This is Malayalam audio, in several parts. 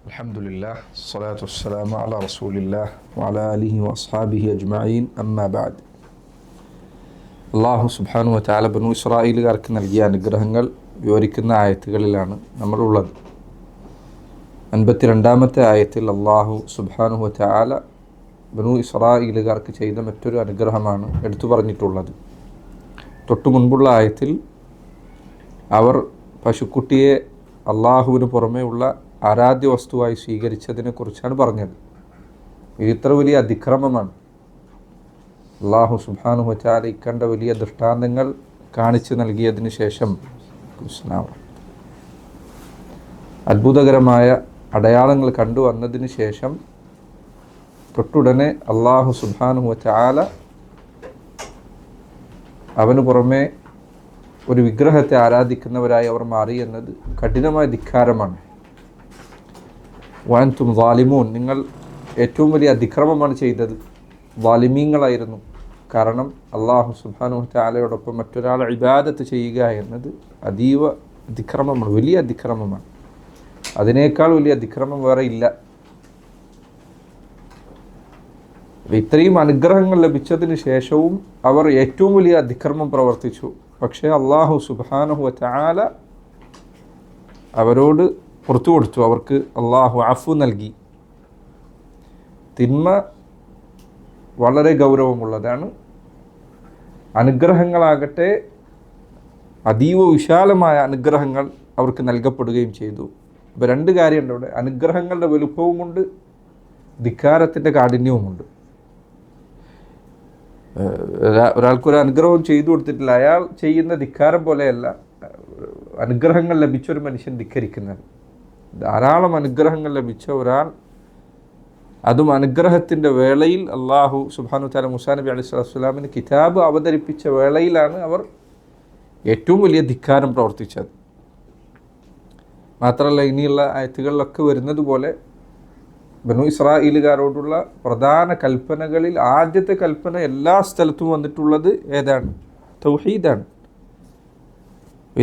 അൽഹംദുലില്ലാഹ് സ്വലാത്തു വസ്സലാമു അലാ റസൂലില്ലാഹ് വഅലാ ആലിഹി വഅസ്ഹാബിഹി അജ്മഈൻ അമ്മാ ബഅദ്. അല്ലാഹു സുബ്ഹാനഹു വ തആല ബനൂ ഇസ്രായേലുകാർക്ക് നൽകിയ അനുഗ്രഹങ്ങൾ വിവരിക്കുന്ന ആയത്തുകളിലാണ് നമ്മളുള്ളത്. 52-ാമത്തെ ആയത്തിൽ അല്ലാഹു സുബ്ഹാനഹു വ തആല ബനൂ ഇസ്രായേലുകാർക്ക് ചെയ്ത മറ്റൊരു അനുഗ്രഹമാണ് എടുത്തു പറഞ്ഞിട്ടുള്ളത്. തൊട്ടു മുൻപുള്ള ആയത്തിൽ അവർ പശുക്കുട്ടിയെ അള്ളാഹുവിന് പുറമേ ഉള്ള ആരാധ്യ വസ്തുവായി സ്വീകരിച്ചതിനെ കുറിച്ചാണ് പറഞ്ഞത്. ഇത് ഇത്ര വലിയ അതിക്രമമാണ്. അള്ളാഹു സുബ്ഹാനഹു വ തആല ഇക്കണ്ട വലിയ ദൃഷ്ടാന്തങ്ങൾ കാണിച്ചു നൽകിയതിന് ശേഷം, അത്ഭുതകരമായ അടയാളങ്ങൾ കണ്ടുവന്നതിന് ശേഷം തൊട്ടുടനെ അള്ളാഹു സുബ്ഹാനഹു വ തആല അവന് പുറമെ ഒരു വിഗ്രഹത്തെ ആരാധിക്കുന്നവരായി അവർ മാറി എന്നത് കഠിനമായ ധിക്കാരമാണ്. വഅൻതും ളാലിമൂൻ, നിങ്ങൾ ഏറ്റവും വലിയ അതിക്രമമാണ് ചെയ്തത്, ളാലിമീങ്ങളായിരുന്നു. കാരണം അള്ളാഹു സുബ്ഹാനഹു വ തആലയോടൊപ്പം മറ്റൊരാളെ ഇബാദത്ത് ചെയ്യുക എന്നത് അതീവ അതിക്രമമാണ്, വലിയ അതിക്രമമാണ്. അതിനേക്കാൾ വലിയ അതിക്രമം വേറെ ഇല്ല. ഇത്രയും അനുഗ്രഹങ്ങൾ ലഭിച്ചതിന് ശേഷവും അവർ ഏറ്റവും വലിയ അതിക്രമം പ്രവർത്തിച്ചു. പക്ഷേ അള്ളാഹു സുബ്ഹാനഹു വ തആല അവരോട് പുറത്തു കൊടുത്തു. അവർക്ക് അള്ളാഹു അഫു നൽകി. തിന്മ വളരെ ഗൗരവമുള്ളതാണ്. അനുഗ്രഹങ്ങളാകട്ടെ അതീവ വിശാലമായ അനുഗ്രഹങ്ങൾ അവർക്ക് നൽകപ്പെടുകയും ചെയ്തു. അപ്പോൾ രണ്ട് കാര്യമുണ്ട് അവിടെ. അനുഗ്രഹങ്ങളുടെ വലുപ്പവുമുണ്ട്, ധിക്കാരത്തിൻ്റെ കാഠിന്യവുമുണ്ട്. ഒരാൾക്കൊരു അനുഗ്രഹം ചെയ്തു കൊടുത്തിട്ടില്ല, അയാൾ ചെയ്യുന്ന ധിക്കാരം പോലെയല്ല അനുഗ്രഹങ്ങൾ ലഭിച്ചൊരു മനുഷ്യൻ ധിക്കരിക്കുന്നത്. ധാരാളം അനുഗ്രഹങ്ങൾ ലഭിച്ച ഒരാൾ, അതും അനുഗ്രഹത്തിൻ്റെ വേളയിൽ അള്ളാഹു സുബ്ഹാനഹു വ തആല മൂസാ നബി അലൈഹി സ്വലാത്തു വസ്സലാമിന് കിതാബ് അവതരിപ്പിച്ച വേളയിലാണ് അവർ ഏറ്റവും വലിയ ധിക്കാരം പ്രവർത്തിച്ചത്. മാത്രമല്ല, ഇനിയുള്ള ആയത്തുകളിലൊക്കെ വരുന്നത് പോലെ ബനൂ ഇസ്രായേലുകാരോടുള്ള പ്രധാന കൽപ്പനകളിൽ ആദ്യത്തെ കൽപ്പന എല്ലാ സ്ഥലത്തും വന്നിട്ടുള്ളത് ഏതാണ്? തൗഹീദാണ്.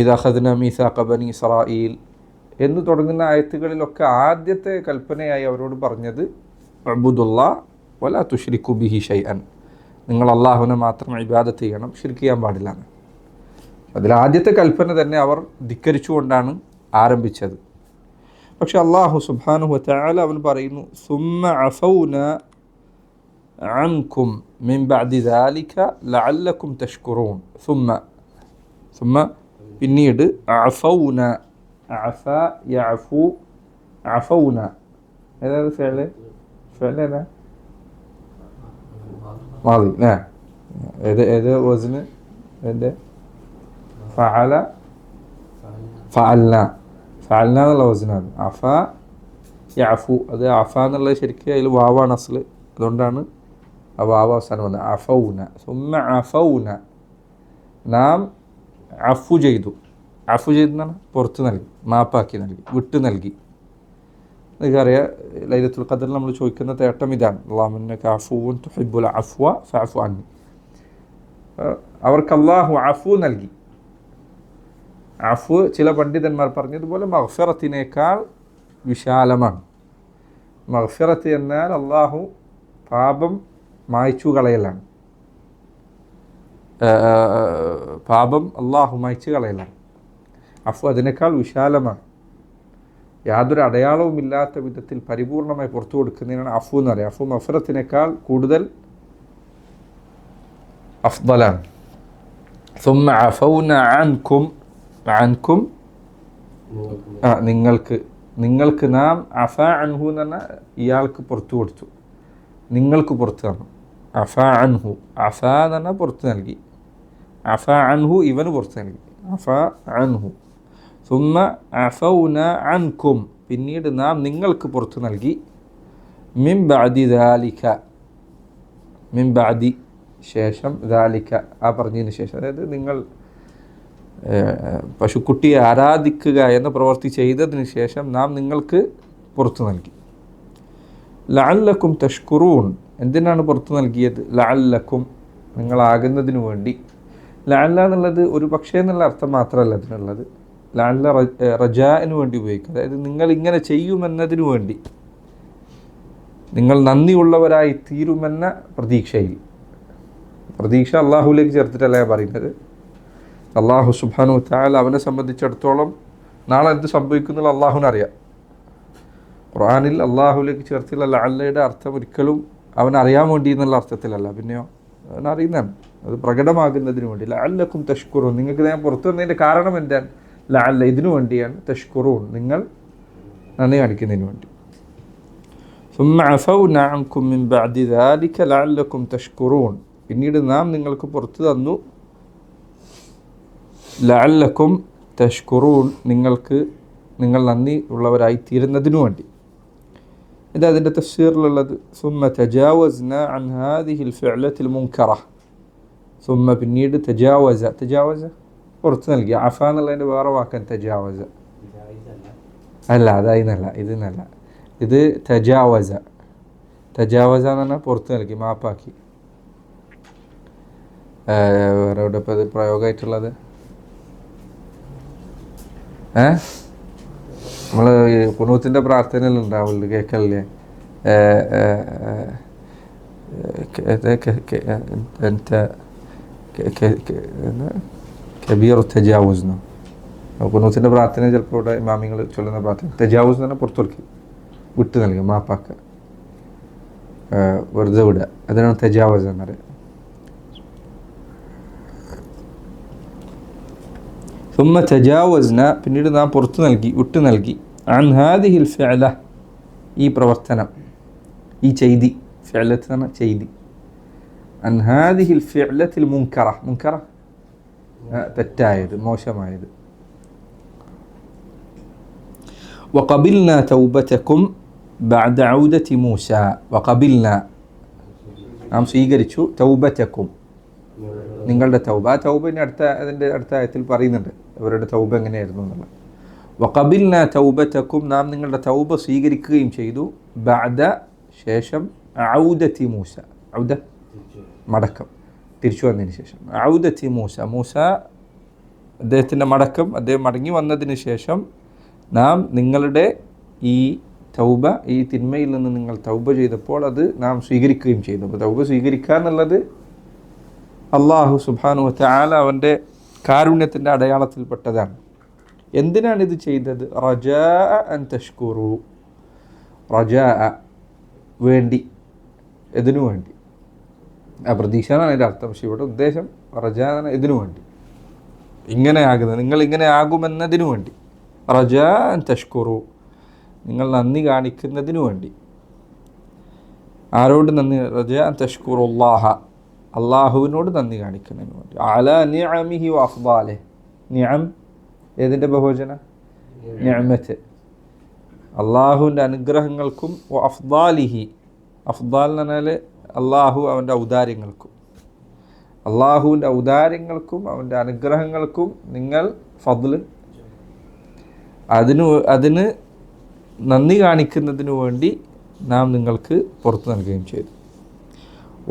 ഇദാ അഖദ്നാ മീസാഖ ബനീ ഇസ്രായീൽ എന്ന് തുടങ്ങുന്ന ആയത്തുകളിലൊക്കെ ആദ്യത്തെ കൽപ്പനയായി അവരോട് പറഞ്ഞത് ഉഅ്ബുദുല്ലാഹ് വലാ തുശ്രികു ബിഹി ഷൈഅൻ, നിങ്ങൾ അള്ളാഹുവിനെ മാത്രം ഇബാദത്ത് ചെയ്യണം, ശിർക്ക് ചെയ്യാൻ പാടില്ല. അതിൽ ആദ്യത്തെ കൽപ്പന തന്നെ അവർ ധിക്കരിച്ചുകൊണ്ടാണ് ആരംഭിച്ചത്. പക്ഷെ അള്ളാഹു സുബ്ഹാനഹു വ തആല അവൻ പറയുന്നു, സുമ്മ അഫൗന അൻകും മിൻ ബഅദി ദാലിക ലഅല്ലകും തഷ്കുറൂൻ. സുമ്മ പിന്നീട് അഫൗന, അഫ യഅഫു, അഫൗന ഏതാണ് ഫിഅല്? ഫിഅല് മാദി അല്ലേ? ഏത് വസ്ന്? ഏത്? ഫഅല, ഫഅൽന, ഫഅൽന എന്നുള്ള വസ്നാണ്. അഫ യഅഫു, അത് അഫ എന്നുള്ളത് ശരിക്കും അതിൽ വാവാണ് അസ്ല്, അതുകൊണ്ടാണ് ആ വാവ അവസാനം വന്നത്. അഫൗന, സുമ്മ അഫൗന, നാം അഫു ചെയ്തു. അഫു ചെയ്തെന്നാണ് പുറത്ത് നൽകി, മാപ്പാക്കി നൽകി, വിട്ടു നൽകി. നിങ്ങൾക്കറിയാം, ലൈലത്തുൽ ഖദ്റിൽ നമ്മൾ ചോദിക്കുന്ന തേട്ടം ഇതാണ്, അല്ലാഹുമ്മ ഇന്നക അഫുവ്വുൻ തുഹിബ്ബുൽ അഫ്വ ഫഅഫു അന്നി. അവർക്ക് അല്ലാഹു അഫു നൽകി. അഫു ചില പണ്ഡിതന്മാർ പറഞ്ഞതുപോലെ മഗ്ഫിറത്തിനേക്കാൾ വിശാലമാണ്. മഗ്ഫിറത്ത് എന്നാൽ അള്ളാഹു പാപം മായ്ച്ചു കളയലാണ്. പാപം അള്ളാഹു മായ്ച്ചു കളയലാണ്. അഫു അതിനേക്കാൾ വിശാലമാണ്. യാതൊരു അടയാളവും ഇല്ലാത്ത വിധത്തിൽ പരിപൂർണമായി പുറത്തു കൊടുക്കുന്നതിനാണ് അഫു എന്ന് പറയുക. അഫു മഗ്ഫിറത്തിനേക്കാൾ കൂടുതൽ അഫ്ദലാണ്. സുമ്മ അഫൗന അൻകും, അൻകും നിങ്ങൾക്ക് നാം അഫ അൻഹു എന്ന് പറഞ്ഞാൽ ഇയാൾക്ക് പുറത്തു കൊടുത്തു, നിങ്ങൾക്ക് പുറത്തു തന്നു. അഫ അൻഹു, അഫ എന്ന് പറഞ്ഞാൽ പുറത്തു നൽകി. അഫ അൻഹു ഇവന് പുറത്തു നൽകി. അഫ അൻഹു. സുമ്മ അഫൗന അൻകും, പിന്നീട് നാം നിങ്ങൾക്ക് പുറത്തു നൽകി. മിൻ ബഅദി ദാലിക, മിൻ ബഅദി ശേഷം, ദാലിക ആ പറഞ്ഞതിന് ശേഷം, അതായത് നിങ്ങൾ പശുക്കുട്ടിയെ ആരാധിക്കുക എന്ന പ്രവൃത്തി ചെയ്തതിന് ശേഷം നാം നിങ്ങൾക്ക് പുറത്തു നൽകി. ലഅല്ലക്കും തഷ്കുറൂൻ, എന്തിനാണ് പുറത്തു നൽകിയത്? ലഅല്ലക്കും, നിങ്ങളാകുന്നതിനു വേണ്ടി. ലഅല്ല എന്നുള്ളത് ഒരു പക്ഷേ എന്നുള്ള അർത്ഥം മാത്രമല്ല അതിനുള്ളത്. ലഅല്ല റജാഇന് വേണ്ടി ഉപയോഗിക്കുക. അതായത് നിങ്ങൾ ഇങ്ങനെ ചെയ്യുമെന്നതിനു വേണ്ടി, നിങ്ങൾ നന്ദിയുള്ളവരായി തീരുമെന്ന പ്രതീക്ഷയിൽ. പ്രതീക്ഷ അള്ളാഹുവിലേക്ക് ചേർത്തിട്ടല്ല പറയുന്നത്. അള്ളാഹു സുബ്ഹാനഹു വ തആല അവനെ സംബന്ധിച്ചിടത്തോളം നാളെ എന്ത് സംഭവിക്കുന്നുള്ള അള്ളാഹുവിനറിയാം. ഖുർആനിൽ അള്ളാഹുവിലേക്ക് ചേർത്തിയുള്ള ലഅല്ലയുടെ അർത്ഥം ഒരിക്കലും അവനറിയാൻ വേണ്ടി എന്നുള്ള അർത്ഥത്തിലല്ല, പിന്നെയോ അവനറിയുന്നതാണ്. അത് പ്രകടമാകുന്നതിന് വേണ്ടി. ലഅല്ലക്കും തഷ്കുറൂൻ, നിങ്ങൾക്ക് ഞാൻ പുറത്തു വന്നതിൻ്റെ കാരണം എന്താണ്? ലഅല്ല, ഇതിനു വേണ്ടിയാണ്. തഷ്കുറൂൻ, നിങ്ങൾ നന്ദി കാണിക്കുന്നതിന് വേണ്ടി. ثم عفونا عنكم من بعد ذلك لعلكم تشكرون, പിന്നീട് നാം നിങ്ങൾക്ക് പുറത്തു തന്നു. ലഅല്ലക്കും തഷ്കുറൂൻ, നിങ്ങൾ നന്ദി ഉള്ളവരായി തീരുന്നതിനു വേണ്ടി. ഇതാ അതിൻ്റെ തഫ്സീറിലുള്ളത്. ثم تجاوزنا عن هذه الفعلة المنكرة. ثم പിന്നീട് തജാവസ പുറത്തു നൽകി. അഫ എന്നുള്ളതിൻ്റെ വേറെ വാക്കാൻ തജാവസ അല്ല, അതായിന്നല്ല, ഇതിന്നല്ല. ഇത് തജാവസ എന്ന് പറഞ്ഞാൽ പുറത്തു നൽകി, മാപ്പാക്കി. വേറെ എവിടെ ഇപ്പോൾ ഇത് പ്രയോഗമായിട്ടുള്ളത്? നമ്മൾ ഖുനൂത്തിൻ്റെ പ്രാർത്ഥനയിൽ ഉണ്ടാവില്ല, കേൾക്കല്ലേ? കബീർ തജാവുസ് എന്നോ ഖുനൂത്തിൻ്റെ പ്രാർത്ഥന ചിലപ്പോൾ ഇവിടെ ഇമാമിങ്ങൾ ചൊല്ലുന്ന പ്രാർത്ഥന. തജാവുസ് എന്ന് പറഞ്ഞാൽ പുറത്തു നൽകി, വിട്ടു നൽകുക, മാപ്പാക്കുക, വെറുതെ വിടുക. അതിനാണ് തജാവസ് എന്നറിയാം. ثم تجاوزنا, പിന്നീട് നാം പുറത്തു നൽകി, വിട്ടു നൽകി. عن هذه الفعلة, ഈ പ്രവർത്തനം, ഈ ചെയ്തി. ഫിഅലത്ത് എന്ന് പറഞ്ഞാൽ ചെയ്തി. عن هذه الفعلة المنكرة, മുൻകറ തെറ്റായത്, മോശമായത്. وقبلنا توبتكم بعد عودة موسى. وقبلنا, നാം സ്വീകരിച്ചു. തൗബതക്കും, നിങ്ങളുടെ തൗബ. ആ തൗബിൻ്റെ അതിൻ്റെ അടുത്ത ആയത്തിൽ പറയുന്നുണ്ട് അവരുടെ തൗബ എങ്ങനെയായിരുന്നു എന്നുള്ളത്. വഖബിൽനാ തൗബതക്കും, നാം നിങ്ങളുടെ തൗബ സ്വീകരിക്കുകയും ചെയ്തു. ബഅദ, ശേഷം. ഔദതി മൂസ, ഔദ മടക്കം, തിരിച്ചു വന്നതിന് ശേഷം. ഔദതി മൂസ അദ്ദേഹത്തിൻ്റെ മടക്കം, അദ്ദേഹം മടങ്ങി വന്നതിന് ശേഷം നാം നിങ്ങളുടെ ഈ തൗബ, ഈ തിന്മയിൽ നിന്ന് നിങ്ങൾ തൗബ ചെയ്തപ്പോൾ അത് നാം സ്വീകരിക്കുകയും ചെയ്തു. അപ്പോൾ തൗബ സ്വീകരിക്കുക എന്നുള്ളത് അള്ളാഹു സുബ്ഹാനഹു വ തആല അവൻ്റെ കാരുണ്യത്തിൻ്റെ അടയാളത്തിൽപ്പെട്ടതാണ്. എന്തിനാണ് ഇത് ചെയ്തത്? റജാഅ അൻ തഷ്കുറു, റജാഅ വേണ്ടി, ഇതിനു വേണ്ടി. ആ പ്രതീക്ഷ എന്നാണ് അതിൻ്റെ അർത്ഥം. പക്ഷേ ഇവിടെ ഉദ്ദേശം റജാ ഇതിനു വേണ്ടി, ഇങ്ങനെ ആകുന്നത്, നിങ്ങൾ ഇങ്ങനെ ആകുമെന്നതിനു വേണ്ടി. റജാ അൻ തഷ്കുറു, നിങ്ങൾ നന്ദി കാണിക്കുന്നതിനു വേണ്ടി. ആരോട് നന്ദി? റജാ അൻ തഷ്കുറുല്ലാഹ, അള്ളാഹുവിനോട് നന്ദി കാണിക്കുന്നതിന് വേണ്ടി. അലാ നിഅമിഹി വ അഫ്ദാലിഹി, നിഅം ഏതിൻ്റെ ബഹുവചന? നിഅമത്ത്, അള്ളാഹുവിൻ്റെ അനുഗ്രഹങ്ങൾക്കും. വ അഫ്ദാലിഹി, അഫ്ദാൽ എന്ന് പറഞ്ഞാൽ അള്ളാഹു അവൻ്റെ ഔദാര്യങ്ങൾക്കും. അള്ളാഹുവിൻ്റെ ഔദാര്യങ്ങൾക്കും അവൻ്റെ അനുഗ്രഹങ്ങൾക്കും നിങ്ങൾ ഫദ്ല്, അതിന് നന്ദി കാണിക്കുന്നതിനു വേണ്ടി നാം നിങ്ങൾക്ക് പുറത്തു നൽകുകയും ചെയ്തു.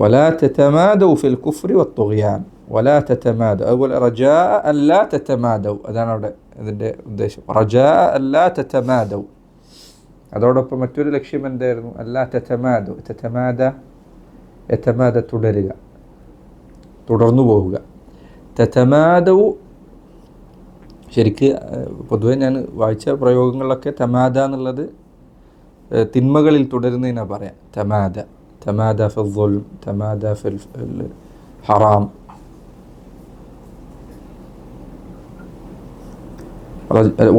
ولا تتمادوا في الكفر والطغيان, ولا تتمادوا, അതുപോലെ رجاء ألا تتمادوا, അതാണ് അവിടെ ഇതിൻ്റെ ഉദ്ദേശം. رجاء ألا تتمادوا, അതോടൊപ്പം മറ്റൊരു ലക്ഷ്യം എന്തായിരുന്നു? ألا تتمادوا, യതമാദ തുടരുക, തുടർന്നു പോവുക. തതമാദൗ ശരിക്ക് പൊതുവെ ഞാൻ വായിച്ച പ്രയോഗങ്ങളിലൊക്കെ തമാദ എന്നുള്ളത് തിന്മകളിൽ തുടരുന്നതിനാണ് പറയാം. തമാദ ഫിൽ ദുൽം, തമാദ ഫിൽ ഹറാം.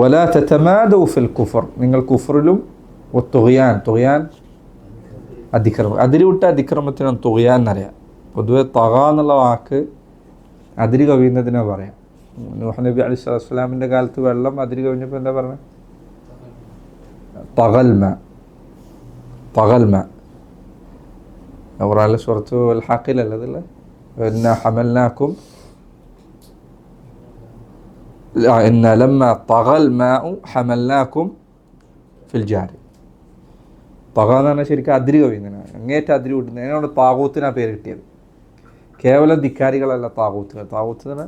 വലാ തതമാദൗ ഫിൽ കുഫർ, നിങ്ങൾ കുഫറിലും. തുഗ്യാൻ അതിക്രമം, അതിരുവിട്ട അതിക്രമത്തിനാണ് തുഗ്യാൻ എന്നറിയാം. പൊതുവെ തഗ എന്നുള്ള വാക്ക് അതിര് കവിയുന്നതിനാ പറയാം. നൂഹ് നബി അലൈഹി സ്വലാത്തു വസ്സലാമിൻ്റെ കാലത്ത് വെള്ളം അതിര് കവിഞ്ഞപ്പോൾ എന്താ പറഞ്ഞത്? തഗൽമ. ഖുർആനിലെ സൂറത്തു അൽ ഹാഖിലല്ലേ അതില്ലേ? ഇന്നാ ഹമൽനാക്കും ഇന്ന ലമ്മ തഗൽ മാഉ ഹമൽനാക്കും ഫിൽ ജാരി. തഗ എന്ന് പറഞ്ഞാൽ ശരിക്കും അതിര് കവിയുന്നതിനാണ്, അങ്ങേറ്റ അതിര് വിട്ടുന്നത്. അതിനോട് താകൂത്തിനാ പേര് കിട്ടിയത്. കേവലം ധിക്കാരികളല്ല താകൂത്തുകൾ. താകൂത്തിന്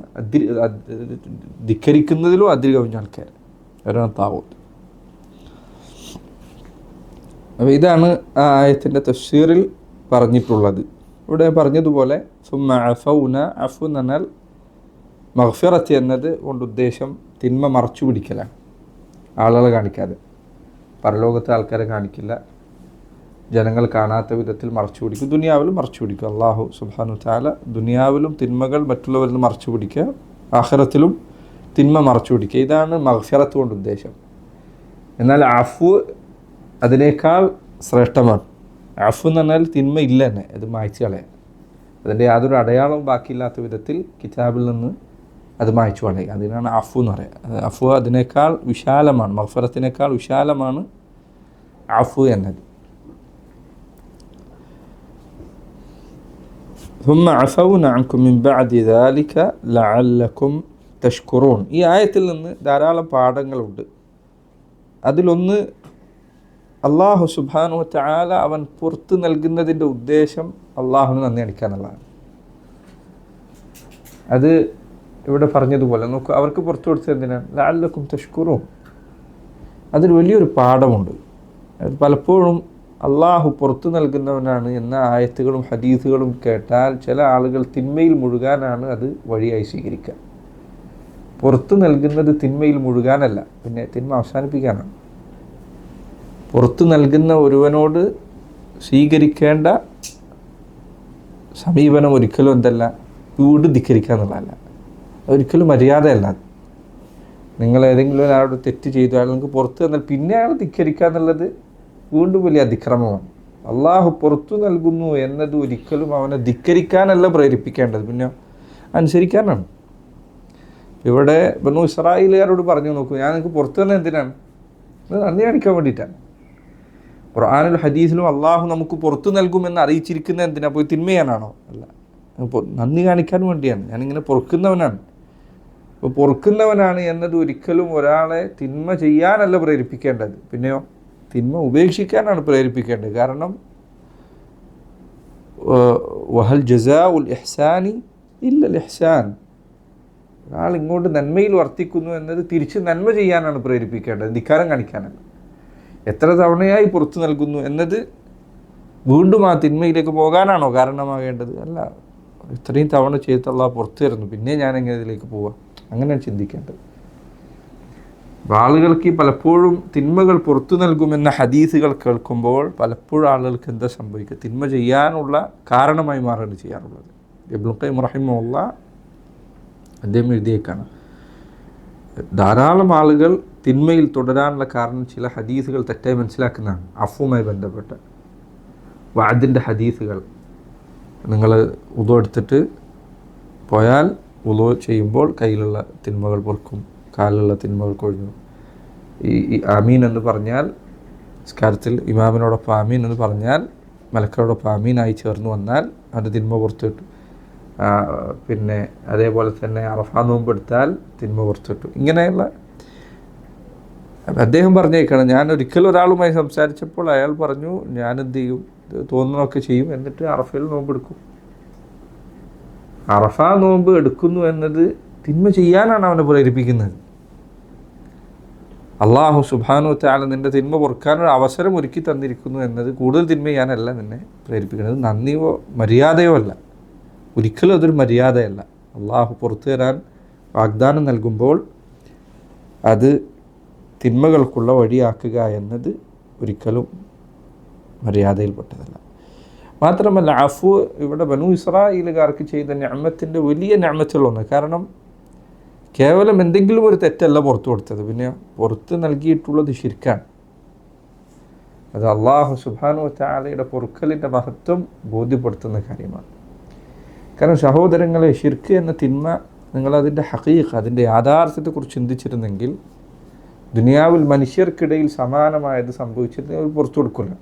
ധിക്കരിക്കുന്നതിലും അതിര് കവിഞ്ഞ ആൾക്കാർ അവരാണ് താകൂത്ത്. അപ്പോൾ ഇതാണ് ആ ആയത്തിൻ്റെ തഫ്സീറിൽ പറഞ്ഞിട്ടുള്ളത്. ഇവിടെ പറഞ്ഞതുപോലെ സുമ്മ അഫൗന, അഫു എന്ന് പറഞ്ഞാൽ മഗ്ഫിറത്ത് എന്നത് കൊണ്ട് ഉദ്ദേശം തിന്മ മറച്ചു പിടിക്കലാണ്. ആളുകളെ കാണിക്കാതെ, പരലോകത്തെ ആൾക്കാരെ കാണിക്കില്ല, ജനങ്ങൾ കാണാത്ത വിധത്തിൽ മറച്ചു പിടിക്കും. ദുനിയാവിലും മറച്ചു പിടിക്കും. അള്ളാഹു സുബ്ഹാനഹു വ തആല ദുനിയാവിലും തിന്മകൾ മറ്റുള്ളവരിൽ നിന്ന് മറച്ചു പിടിക്കുക, ആഖിറത്തിലും തിന്മ മറച്ചു പിടിക്കുക. ഇതാണ് മഗ്ഫിറത്ത് കൊണ്ട് ഉദ്ദേശം. എന്നാൽ അഫു അതിനേക്കാൾ ശ്രേഷ്ഠമാണ്. അഫു എന്ന് പറഞ്ഞാൽ തിന്മ ഇല്ല തന്നെ, അത് മായ്ച്ചു കളയാൻ, അതിൻ്റെ യാതൊരു അടയാളവും ബാക്കിയില്ലാത്ത വിധത്തിൽ കിതാബിൽ നിന്ന് അത് മായ്ച്ചു കളയുക. അതിനാണ് അഫു എന്ന് പറയുക. അഫു അതിനേക്കാൾ വിശാലമാണ്, മഗ്ഫിറത്തിനേക്കാൾ വിശാലമാണ് അഫു എന്നത്. ثم عفونا عنكم من بعد ذلك لعلكم تشكرون. ഈ ആയത്തിൽ നിന്ന് ധാരാളം പാഠങ്ങളുണ്ട്. അതിലൊന്ന്, അള്ളാഹു സുബ്ഹാനഹു വ തആല അവൻ പുറത്ത് നൽകുന്നതിൻ്റെ ഉദ്ദേശം അള്ളാഹുവിന് നന്ദി കാണിക്കുക എന്നുള്ളതാണ്. അത് ഇവിടെ പറഞ്ഞതുപോലെ നോക്കൂ, അവർക്ക് പുറത്തു കൊടുത്തത് എന്തിനാണ്? ലഅല്ലക്കും തഷ്കുറൂൻ. അതിൽ വലിയൊരു പാഠമുണ്ട്. അത് പലപ്പോഴും അള്ളാഹു പുറത്തു നൽകുന്നവനാണ് എന്ന ആയത്തുകളും ഹദീസുകളും കേട്ടാൽ ചില ആളുകൾ തിന്മയിൽ മുഴുകാനാണ് അത് വഴിയായി സ്വീകരിക്കുക. പുറത്തു നൽകുന്നത് തിന്മയിൽ മുഴുകാനല്ല, പിന്നെ തിന്മ അവസാനിപ്പിക്കാനാണ്. പുറത്തു നൽകുന്ന ഒരുവനോട് സ്വീകരിക്കേണ്ട സമീപനം ഒരിക്കലും എന്തല്ല, വീണ്ടും ധിക്കരിക്കുക എന്നുള്ളതല്ല. ഒരിക്കലും മര്യാദയല്ല. നിങ്ങൾ ഏതെങ്കിലും ഒരാളോട് തെറ്റ് ചെയ്തു അയാൾ നിങ്ങൾക്ക് പുറത്തു തന്നാൽ പിന്നെ അയാൾ ധിക്കരിക്കുക എന്നുള്ളത് വീണ്ടും വലിയ അതിക്രമമാണ്. അള്ളാഹു പുറത്തു നൽകുന്നു എന്നത് ഒരിക്കലും അവനെ ധിക്കരിക്കാനല്ല പ്രേരിപ്പിക്കേണ്ടത്, പിന്നെ അനുസരിക്കാനാണ്. ഇവിടെ ബനൂ ഇസ്രായേലുകാരോട് പറഞ്ഞു നോക്കൂ, ഞാൻ നിങ്ങൾക്ക് പുറത്തു തന്നെ എന്തിനാണ്? നന്ദി കാണിക്കാൻ വേണ്ടിയിട്ടാണ്. ഖുർആനിലും ഹദീസിലും അള്ളാഹു നമുക്ക് പുറത്തു നൽകുമെന്ന് അറിയിച്ചിരിക്കുന്നത് എന്തിനാ? പോയി തിന്മ ചെയ്യാനാണോ? അല്ല, നന്ദി കാണിക്കാൻ വേണ്ടിയാണ്. ഞാനിങ്ങനെ പൊറുക്കുന്നവനാണ്. അപ്പോൾ പൊറുക്കുന്നവനാണ് എന്നത് ഒരിക്കലും ഒരാളെ തിന്മ ചെയ്യാനല്ല പ്രേരിപ്പിക്കേണ്ടത്, പിന്നെയോ തിന്മ ഉപേക്ഷിക്കാനാണ് പ്രേരിപ്പിക്കേണ്ടത്. കാരണം വഹൽ ജസാഉൽ ഇഹ്സാനി ഇല്ലൽ ഇഹ്സാൻ. ഒരാൾ ഇങ്ങോട്ട് നന്മയിൽ വർത്തിക്കുന്നു എന്നത് തിരിച്ച് നന്മ ചെയ്യാനാണ് പ്രേരിപ്പിക്കേണ്ടത്, ധിക്കാരം കാണിക്കാനല്ല. എത്ര തവണയായി പുറത്തു നൽകുന്നു എന്നത് വീണ്ടും ആ തിന്മയിലേക്ക് പോകാനാണോ കാരണമാകേണ്ടത്? അല്ല, ഇത്രയും തവണ ചെയ്ത് അള്ളാഹ് പുറത്തു തരുന്നു, പിന്നെ ഞാൻ എങ്ങനെ ഇതിലേക്ക് പോവാം? അങ്ങനെയാണ് ചിന്തിക്കേണ്ടത്. ആളുകൾക്ക് പലപ്പോഴും തിന്മകൾ പുറത്തു നൽകുമെന്ന ഹദീസുകൾ കേൾക്കുമ്പോൾ പലപ്പോഴും ആളുകൾക്ക് എന്താ സംഭവിക്കുക? തിന്മ ചെയ്യാനുള്ള കാരണമായി മാറുകയാണ് ചെയ്യാറുള്ളത്. ഇബ്നുൽ ഖയ്യിം റഹിമഹുല്ലാഹ് അദ്ദേഹം എഴുതിയേക്കാണ്, ധാരാളം ആളുകൾ തിന്മയിൽ തുടരാനുള്ള കാരണം ചില ഹദീസുകൾ തെറ്റായി മനസ്സിലാക്കുന്നതാണ്. അഫുമായി ബന്ധപ്പെട്ട് വഅദിൻ്റെ ഹദീസുകൾ, നിങ്ങൾ വുളു എടുത്തിട്ട് പോയാൽ വുളു ചെയ്യുമ്പോൾ കയ്യിലുള്ള തിന്മകൾ പൊറുക്കും, കാലിലുള്ള തിന്മകൾ കൊഴിഞ്ഞു. ഈ ആമീൻ എന്ന് പറഞ്ഞാൽ നിസ്കാരത്തിൽ ഇമാമിനോടൊപ്പം ആമീൻ എന്ന് പറഞ്ഞാൽ മലക്കളോടൊപ്പം ആമീനായി ചേർന്ന് വന്നാൽ അവൻ്റെ തിന്മ പുറത്തിട്ടു. പിന്നെ അതേപോലെ തന്നെ അറഫാ നോമ്പ് എടുത്താൽ തിന്മ പുറത്തിട്ടു. ഇങ്ങനെയുള്ള അദ്ദേഹം പറഞ്ഞേക്കണം. ഞാൻ ഒരിക്കൽ ഒരാളുമായി സംസാരിച്ചപ്പോൾ അയാൾ പറഞ്ഞു, ഞാൻ എന്ത് ചെയ്യും, തോന്നുന്നതൊക്കെ ചെയ്യും, എന്നിട്ട് അറഫയിൽ നോമ്പ് എടുക്കും. അറഫാ നോമ്പ് എടുക്കുന്നു എന്നത് തിന്മ ചെയ്യാനാണ് അവനെ പ്രേരിപ്പിക്കുന്നത്. അള്ളാഹു സുബ്ഹാനഹു വ തആല നിൻ്റെ തിന്മ പൊറുക്കാനൊരു അവസരം ഒരുക്കി തന്നിരിക്കുന്നു എന്നത് കൂടുതൽ തിന്മ ചെയ്യാനല്ല നിന്നെ പ്രേരിപ്പിക്കുന്നത്. നന്ദിയോ മര്യാദയോ അല്ല, ഒരിക്കലും അതൊരു മര്യാദയല്ല. അള്ളാഹു പുറത്തു തരാൻ വാഗ്ദാനം നൽകുമ്പോൾ അത് തിന്മകൾക്കുള്ള വഴിയാക്കുക എന്നത് ഒരിക്കലും മര്യാദയിൽപ്പെട്ടതല്ല. മാത്രമല്ല അഫു ഇവിടെ ബനൂ ഇസ്രായേലുകാർക്ക് ചെയ്ത നിഅമത്തിൻ്റെ വലിയ നിഅമത്തുകളൊന്ന്. കാരണം കേവലം എന്തെങ്കിലും ഒരു തെറ്റല്ല പുറത്തു കൊടുത്തത്, പിന്നെ പുറത്ത് നൽകിയിട്ടുള്ളത് ശിർക്കാണ്. അത് അള്ളാഹു സുബ്ഹാനഹു വ തആലയുടെ പൊറുക്കലിൻ്റെ മഹത്വം ബോധ്യപ്പെടുത്തുന്ന കാര്യമാണ്. കാരണം സഹോദരങ്ങളെ, ശിർക്ക് എന്ന തിന്മ നിങ്ങളതിൻ്റെ ഹഖീഖ, അതിൻ്റെ യാഥാർത്ഥ്യത്തെക്കുറിച്ച് ചിന്തിച്ചിരുന്നെങ്കിൽ ദുനിയാവിൽ മനുഷ്യർക്കിടയിൽ സമാനമായത് സംഭവിച്ചിരുന്നെങ്കിൽ പുറത്തു കൊടുക്കില്ല.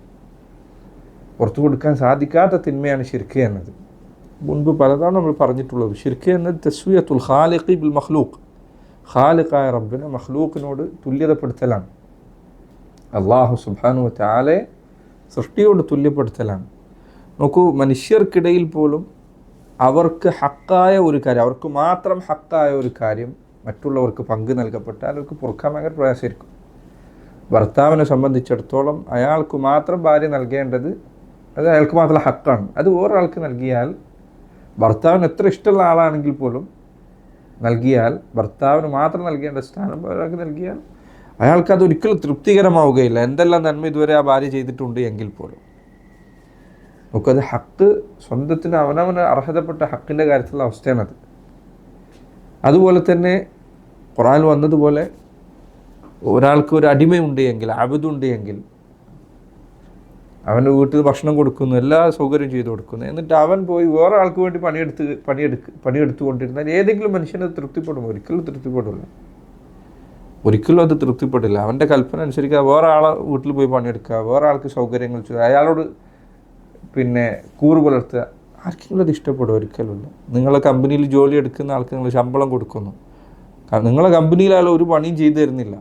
പുറത്തു കൊടുക്കാൻ സാധിക്കാത്ത തിന്മയാണ് ശിർക്ക് എന്നത്. മുൻപ് പലതവണ നമ്മൾ പറഞ്ഞിട്ടുള്ളത്, ശിർക്ക് എന്നത് തസ്വിയത്തുൽ ഖാലിഖി ബിൽ മഖ്ലൂഖ്, ഖാലിഖായ റബ്ബിനെ മഖ്ലൂഖിനോട് തുല്യതപ്പെടുത്തലാണ്. അള്ളാഹു സുബ്ഹാനഹു വ തആലയെ സൃഷ്ടിയോട് തുല്യപ്പെടുത്തലാണ്. നോക്കൂ, മനുഷ്യർക്കിടയിൽ പോലും അവർക്ക് ഹക്കായ ഒരു കാര്യം, അവർക്ക് മാത്രം ഹക്കായ ഒരു കാര്യം മറ്റുള്ളവർക്ക് പങ്ക് നൽകപ്പെട്ടാൽ അവർക്ക് പൊറുക്കാൻ ഭയങ്കര പ്രയാസമായിരിക്കും. ഭർത്താവിനെ സംബന്ധിച്ചിടത്തോളം അയാൾക്ക് മാത്രം ഭാര്യ നൽകേണ്ടത് അത് അയാൾക്ക് മാത്രം ഹക്കാണ്. അത് വേറൊരാൾക്ക് നൽകിയാൽ, ഭർത്താവിന് എത്ര ഇഷ്ടമുള്ള ആളാണെങ്കിൽ പോലും നൽകിയാൽ, ഭർത്താവിന് മാത്രം നൽകേണ്ട സ്ഥാനം ഒരാൾക്ക് നൽകിയാൽ അയാൾക്ക് അത് ഒരിക്കലും തൃപ്തികരമാവുകയില്ല. എന്തെല്ലാം നന്മ ഇതുവരെ ആ ഭാര്യ ചെയ്തിട്ടുണ്ട് എങ്കിൽ പോലും. നമുക്കത് ഹക്ക് സ്വന്തത്തിന് അവനവന് അർഹതപ്പെട്ട ഹക്കിൻ്റെ കാര്യത്തിലുള്ള അവസ്ഥയാണത്. അതുപോലെ തന്നെ ഖുർആനിൽ വന്നതുപോലെ ഒരാൾക്ക് ഒരു അടിമയുണ്ട് എങ്കിൽ, അബ്ദുണ്ട് എങ്കിൽ, അവൻ്റെ വീട്ടിൽ ഭക്ഷണം കൊടുക്കുന്നു, എല്ലാ സൗകര്യം ചെയ്തു കൊടുക്കുന്നു, എന്നിട്ട് അവൻ പോയി വേറെ ആൾക്ക് വേണ്ടി പണിയെടുത്തുകൊണ്ടിരുന്നാൽ ഏതെങ്കിലും മനുഷ്യനത് തൃപ്തിപ്പെടുമോ? ഒരിക്കലും തൃപ്തിപ്പെടില്ല. ഒരിക്കലും അത് തൃപ്തിപ്പെടില്ല. അവൻ്റെ കൽപ്പന അനുസരിക്കുക, വേറെ ആളെ വീട്ടിൽ പോയി പണിയെടുക്കുക, വേറെ ആൾക്ക് സൗകര്യങ്ങൾ ചെയ്യുക, അയാളോട് കൂറ് പുലർത്തുക, ആർക്കെങ്കിലും അത് ഇഷ്ടപ്പെടും? ഒരിക്കലുമില്ല. നിങ്ങളെ കമ്പനിയിൽ ജോലി എടുക്കുന്ന ആൾക്ക് നിങ്ങൾ ശമ്പളം കൊടുക്കുന്നു, നിങ്ങളെ കമ്പനിയിൽ അയാൾ ഒരു പണിയും ചെയ്തു തരുന്നില്ല,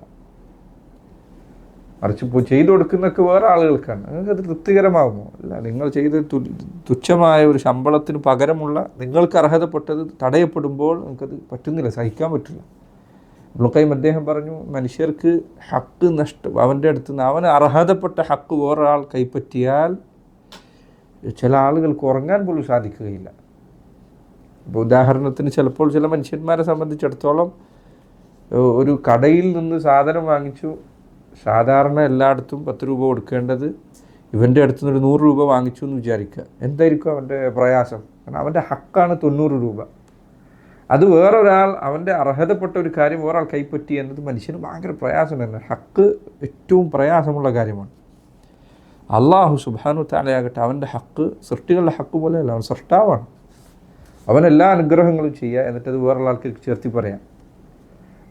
മറിച്ച് ചെയ്തു കൊടുക്കുന്നതൊക്കെ വേറെ ആളുകൾക്കാണ്. നിങ്ങൾക്കത് തൃപ്തികരമാകുമോ? അല്ല. നിങ്ങൾ ചെയ്ത തുച്ഛമായ ഒരു ശമ്പളത്തിന് പകരമുള്ള നിങ്ങൾക്ക് അർഹതപ്പെട്ടത് തടയപ്പെടുമ്പോൾ നിങ്ങൾക്കത് പറ്റുന്നില്ല, സഹിക്കാൻ പറ്റില്ല. ഇബ്നുൽ ഖയ്യിം അദ്ദേഹം പറഞ്ഞു, മനുഷ്യർക്ക് ഹക്ക് അവൻ്റെ അടുത്ത് നിന്ന് അവന് അർഹതപ്പെട്ട ഹക്ക് വേറൊരാൾ കൈപ്പറ്റിയാൽ ചില ആളുകൾക്ക് ഉറങ്ങാൻ പോലും സാധിക്കുകയില്ല. ഇപ്പോൾ ഉദാഹരണത്തിന് ചിലപ്പോൾ ചില മനുഷ്യന്മാരെ സംബന്ധിച്ചിടത്തോളം ഒരു കടയിൽ നിന്ന് സാധനം വാങ്ങിച്ചു, സാധാരണ എല്ലായിടത്തും 10 രൂപ കൊടുക്കേണ്ടത് ഇവൻ്റെ അടുത്ത് നിന്ന് 100 രൂപ വാങ്ങിച്ചു എന്ന് വിചാരിക്കുക. എന്തായിരിക്കും അവൻ്റെ പ്രയാസം? കാരണം അവൻ്റെ ഹക്കാണ് 90 രൂപ. അത് വേറൊരാൾ അവൻ്റെ അർഹതപ്പെട്ട ഒരു കാര്യം വേറൊരാൾ കൈപ്പറ്റി എന്നത് മനുഷ്യന് ഭയങ്കര പ്രയാസം തന്നെ. ഹക്ക് ഏറ്റവും പ്രയാസമുള്ള കാര്യമാണ്. അള്ളാഹു സുബ്ഹാനഹു വ തആലയാകട്ടെ അവൻ്റെ ഹക്ക് സൃഷ്ടികളുടെ ഹക്ക് പോലെയല്ല, അവൻ സൃഷ്ടാവാണ്. അവനെല്ലാ അനുഗ്രഹങ്ങളും ചെയ്യുക, എന്നിട്ടത് വേറൊരാൾക്ക് ചേർത്തി പറയാം.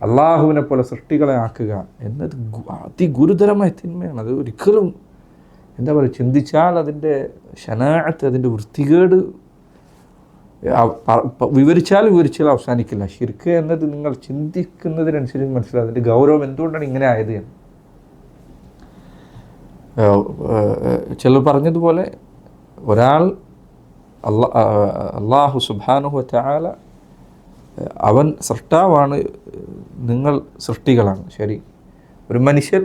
അള്ളാഹുവിനെ പോലെ സൃഷ്ടികളെ ആക്കുക എന്നത് അതിഗുരുതരമായ തിന്മയാണ്. അത് ഒരിക്കലും എന്താ പറയുക, ചിന്തിച്ചാൽ അതിൻ്റെ ശനാഅത്ത്, അതിൻ്റെ വൃത്തികേട് വിവരിച്ചാൽ അവസാനിക്കില്ല. ശിർക്ക് എന്നത് നിങ്ങൾ ചിന്തിക്കുന്നതിനനുസരിച്ച് മനസ്സിലാവും അതിൻ്റെ ഗൗരവം എന്തുകൊണ്ടാണ് ഇങ്ങനെ ആയത് എന്ന്. ചിലർ പറഞ്ഞതുപോലെ ഒരാൾ അള്ളാഹു സുബ്ഹാനഹു വ തആല അവൻ സൃഷ്ടാവാണ്, നിങ്ങൾ സൃഷ്ടികളാണ്. ശരി, ഒരു മനുഷ്യൻ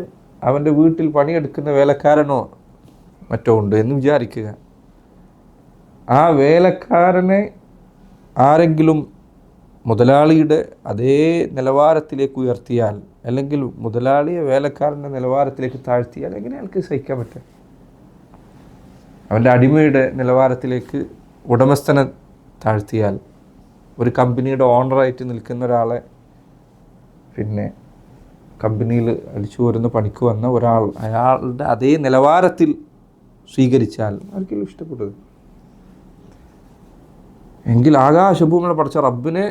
അവൻ്റെ വീട്ടിൽ പണിയെടുക്കുന്ന വേലക്കാരനോ മറ്റോ ഉണ്ട് എന്ന് വിചാരിക്കുക. ആ വേലക്കാരനെ ആരെങ്കിലും മുതലാളിയുടെ അതേ നിലവാരത്തിലേക്ക് ഉയർത്തിയാൽ, അല്ലെങ്കിൽ മുതലാളിയെ വേലക്കാരൻ്റെ നിലവാരത്തിലേക്ക് താഴ്ത്തിയാൽ എങ്ങനെ അയാൾക്ക് സഹിക്കാൻ പറ്റും? അവൻ്റെ അടിമയുടെ നിലവാരത്തിലേക്ക് ഉടമസ്ഥനെ താഴ്ത്തിയാൽ, ഒരു കമ്പനിയുടെ ഓണറായിട്ട് നിൽക്കുന്ന ഒരാളെ കമ്പനിയിൽ അടിച്ചു വരുന്ന പണിക്ക് വന്ന ഒരാൾ അയാളുടെ അതേ നിലവാരത്തിൽ സ്വീകരിച്ചാൽ ആർക്കെങ്കിലും ഇഷ്ടപ്പെടുന്നത്? എങ്കിൽ ആകാശഭൂമികളെ പഠിച്ച റബ്ബിനെ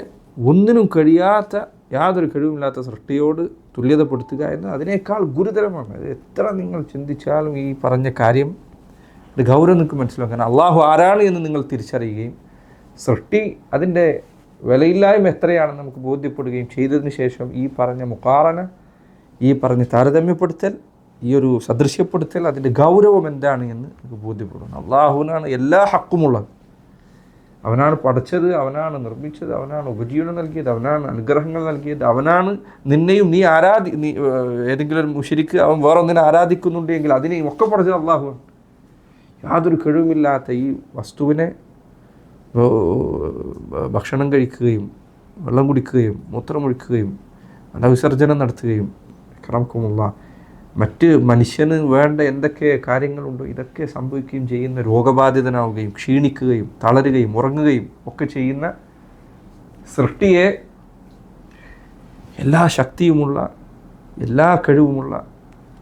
ഒന്നിനും കഴിയാത്ത, യാതൊരു കഴിവുമില്ലാത്ത സൃഷ്ടിയോട് തുല്യതപ്പെടുത്തുക എന്ന് അതിനേക്കാൾ ഗുരുതരമാണ്. അത് എത്ര നിങ്ങൾ ചിന്തിച്ചാലും ഈ പറഞ്ഞ കാര്യം ഗൗരവം നിങ്ങൾക്ക് മനസ്സിലാക്കാൻ, അള്ളാഹു ആരാണ് എന്ന് നിങ്ങൾ തിരിച്ചറിയുകയും സൃഷ്ടി അതിൻ്റെ വിലയില്ലായ്മ എത്രയാണെന്ന് നമുക്ക് ബോധ്യപ്പെടുകയും ചെയ്തതിന് ശേഷം ഈ പറഞ്ഞ മുഖാറന, ഈ പറഞ്ഞ താരതമ്യപ്പെടുത്തൽ, ഈ ഒരു സദൃശ്യപ്പെടുത്തൽ, അതിൻ്റെ ഗൗരവം എന്താണ് എന്ന് നമുക്ക് ബോധ്യപ്പെടുന്നു. അള്ളാഹുവിനാണ് എല്ലാ ഹക്കുമുള്ളത്. അവനാണ് പഠിച്ചത്, അവനാണ് നിർമ്മിച്ചത്, അവനാണ് ഉപജീവനം നൽകിയത്, അവനാണ് അനുഗ്രഹങ്ങൾ നൽകിയത്, അവനാണ് നിന്നെയും നീ ഏതെങ്കിലും ഒരു മുശ്രിക്ക് അവൻ വേറൊന്നിനെ ആരാധിക്കുന്നുണ്ടെങ്കിൽ അതിനെയും ഒക്കെ പഠിച്ചത് അള്ളാഹുവാണ്. യാതൊരു കഴിവുമില്ലാത്ത ഈ വസ്തുവിനെ ഭക്ഷണം കഴിക്കുകയും വെള്ളം കുടിക്കുകയും മൂത്രമൊഴിക്കുകയും അണവിസർജനം നടത്തുകയും കറക്കുമുള്ള മറ്റ് മനുഷ്യന് വേണ്ട എന്തൊക്കെ കാര്യങ്ങളുണ്ടോ ഇതൊക്കെ സംഭവിക്കുകയും ചെയ്യുന്ന, രോഗബാധിതനാവുകയും ക്ഷീണിക്കുകയും തളരുകയും ഉറങ്ങുകയും ഒക്കെ ചെയ്യുന്ന സൃഷ്ടിയെ എല്ലാ ശക്തിയുമുള്ള, എല്ലാ കഴിവുമുള്ള,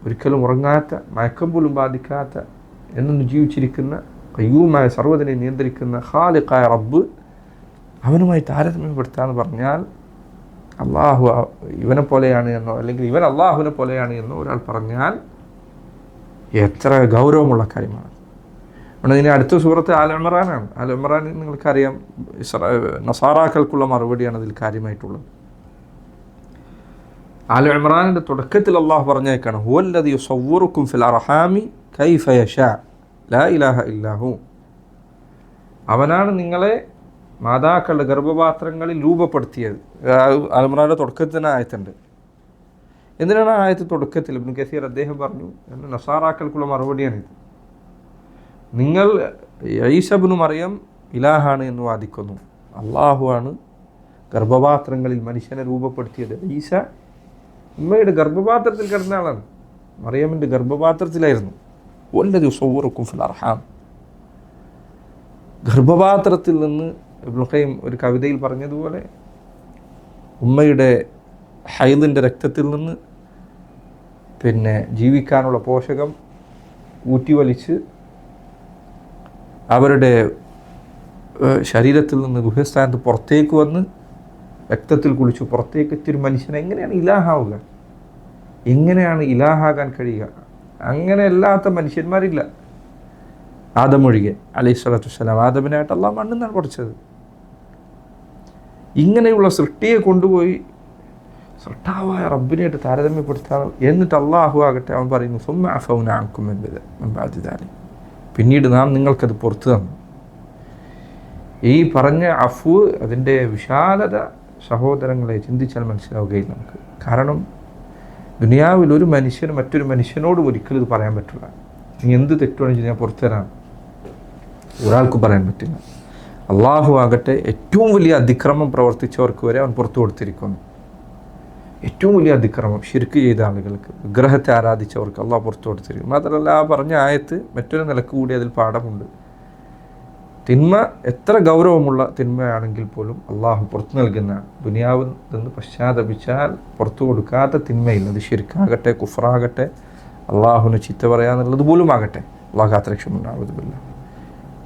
ഒരിക്കലും ഉറങ്ങാത്ത, മയക്കം പോലും ബാധിക്കാത്ത, എന്നും ജീവിച്ചിരിക്കുന്ന, ഖയ്യൂമായ, സർവ്വതിനെ നിയന്ത്രിക്കുന്ന ഖാലിഖായ റബ്ബ് അവനുമായി താരതമ്യപ്പെടുത്താന്ന് പറഞ്ഞാൽ അള്ളാഹു ഇവനെ പോലെയാണ് എന്നോ അല്ലെങ്കിൽ ഇവൻ അള്ളാഹുവിനെ പോലെയാണ് എന്നോ ഒരാൾ പറഞ്ഞാൽ എത്ര ഗൗരവമുള്ള കാര്യമാണ്. അതുകൊണ്ട് ഇതിന് അടുത്ത സൂറത്ത് ആൽ ഇമ്രാനാണ്. ആൽ ഇമ്രാൻ നിങ്ങൾക്കറിയാം, നസാറാക്കൾക്കുള്ള മറുപടിയാണ് അതിൽ കാര്യമായിട്ടുള്ളത്. ആൽ ഇമ്രാനിൻ്റെ തുടക്കത്തിൽ അള്ളാഹു പറഞ്ഞേക്കാണ്, ഹുവല്ലദീ യുസവ്വിറുക്കും ഫിൽ അർഹാമി കൈഫ യശാ ലാ ഇലാഹ ഇല്ലാഹു. അവനാണ് നിങ്ങളെ മാതാക്കളുടെ ഗർഭപാത്രങ്ങളിൽ രൂപപ്പെടുത്തിയത്. അൽമുറാന്റെ തുടക്കത്തിന് ആയത്തുണ്ട്. എന്തിനാണ് ആ ആയത്ത് തുടക്കത്തിൽ? ഇബ്നു കസീർ അദ്ദേഹം പറഞ്ഞു, നസാറാക്കൾക്കുള്ള മറുപടിയാണിത്. നിങ്ങൾ ഈസ ഇബ്നു മറിയം ഇലാഹാണ് എന്ന് വാദിക്കുന്നു. അള്ളാഹു ആണ് ഗർഭപാത്രങ്ങളിൽ മനുഷ്യനെ രൂപപ്പെടുത്തിയത്. ഈസ ഉമ്മയുടെ ഗർഭപാത്രത്തിൽ കിടന്ന ആളാണ്. മറിയമിൻ്റെ ഗർഭപാത്രത്തിലായിരുന്നു. വല്ലദീ യുസവ്വിറുക്കും ഫിൽ അർഹാം. ഗർഭപാത്രത്തിൽ നിന്ന് ഇബ്നുൽ ഖയ്യിം ഒരു കവിതയിൽ പറഞ്ഞതുപോലെ ഉമ്മയുടെ ഹൈദിൻ്റെ രക്തത്തിൽ നിന്ന് ജീവിക്കാനുള്ള പോഷകം ഊറ്റിവലിച്ച് അവരുടെ ശരീരത്തിൽ നിന്ന് ഗുഹ്യസ്ഥാനത്ത് പുറത്തേക്ക് വന്ന് രക്തത്തിൽ കുളിച്ച് പുറത്തേക്ക് എത്തിയൊരു മനുഷ്യനെ എങ്ങനെയാണ് ഇലാഹാവുക? എങ്ങനെയാണ് ഇലാഹാകാൻ കഴിയുക? അങ്ങനെ അല്ലാത്ത മനുഷ്യന്മാരില്ല, ആദം ഒഴികെ അലൈഹിസ്സലാത്തു വസ്സലാം. ആദമിനായിട്ട് അള്ളാഹ് മണ്ണിന്നാണ് പഠിച്ചത്. ഇങ്ങനെയുള്ള സൃഷ്ടിയെ കൊണ്ടുപോയി സൃഷ്ടാവായ റബ്ബിനായിട്ട് താരതമ്യപ്പെടുത്താൻ, എന്നിട്ട് അള്ളാഹു ആകട്ടെ അവൻ പറയുന്നു സുമ്മ അഫൗന അൻകും മിൻ ബഅദി ദാലിക, പിന്നീട് നാം നിങ്ങൾക്കത് പുറത്തു തന്നു. ഈ പറഞ്ഞ അഫു, അതിൻ്റെ വിശാലത സഹോദരങ്ങളെ ചിന്തിച്ചാൽ മനസ്സിലാവുകയില്ല നമുക്ക്. കാരണം ദുനിയാവിൽ ഒരു മനുഷ്യന് മറ്റൊരു മനുഷ്യനോടും ഒരിക്കലും ഇത് പറയാൻ പറ്റില്ല. നീ എന്ത് തെറ്റുവാണെന്ന് ഞാൻ പുറത്തു തരാം, ഒരാൾക്ക് പറയാൻ പറ്റില്ല. അള്ളാഹു ആകട്ടെ ഏറ്റവും വലിയ അതിക്രമം പ്രവർത്തിച്ചവർക്ക് വരെ അവൻ പുറത്തു കൊടുത്തിരിക്കുന്നു. ഏറ്റവും വലിയ അതിക്രമം ശിർക്ക് ചെയ്ത ആളുകൾക്ക്, വിഗ്രഹത്തെ ആരാധിച്ചവർക്ക് അള്ളാഹു പുറത്തു കൊടുത്തിരിക്കും. മാത്രമല്ല ആ പറഞ്ഞ ആയത്ത് മറ്റൊരു നിലക്ക് കൂടി അതിൽ പാഠമുണ്ട്. തിന്മ എത്ര ഗൗരവമുള്ള തിന്മയാണെങ്കിൽ പോലും അള്ളാഹു പുറത്തു നൽകുന്നതാണ്. ദുനിയാവിൽ നിന്ന് പശ്ചാത്തപിച്ചാൽ പുറത്തു കൊടുക്കാത്ത തിന്മയില്ല. അത് ശിർക്കാകട്ടെ, കുഫറാകട്ടെ, അള്ളാഹുവിന് ചീത്ത പറയാന്നുള്ളത് പോലും ആകട്ടെ, അള്ളാഹു കാത്തരക്ഷമുണ്ടാവുന്നില്ല.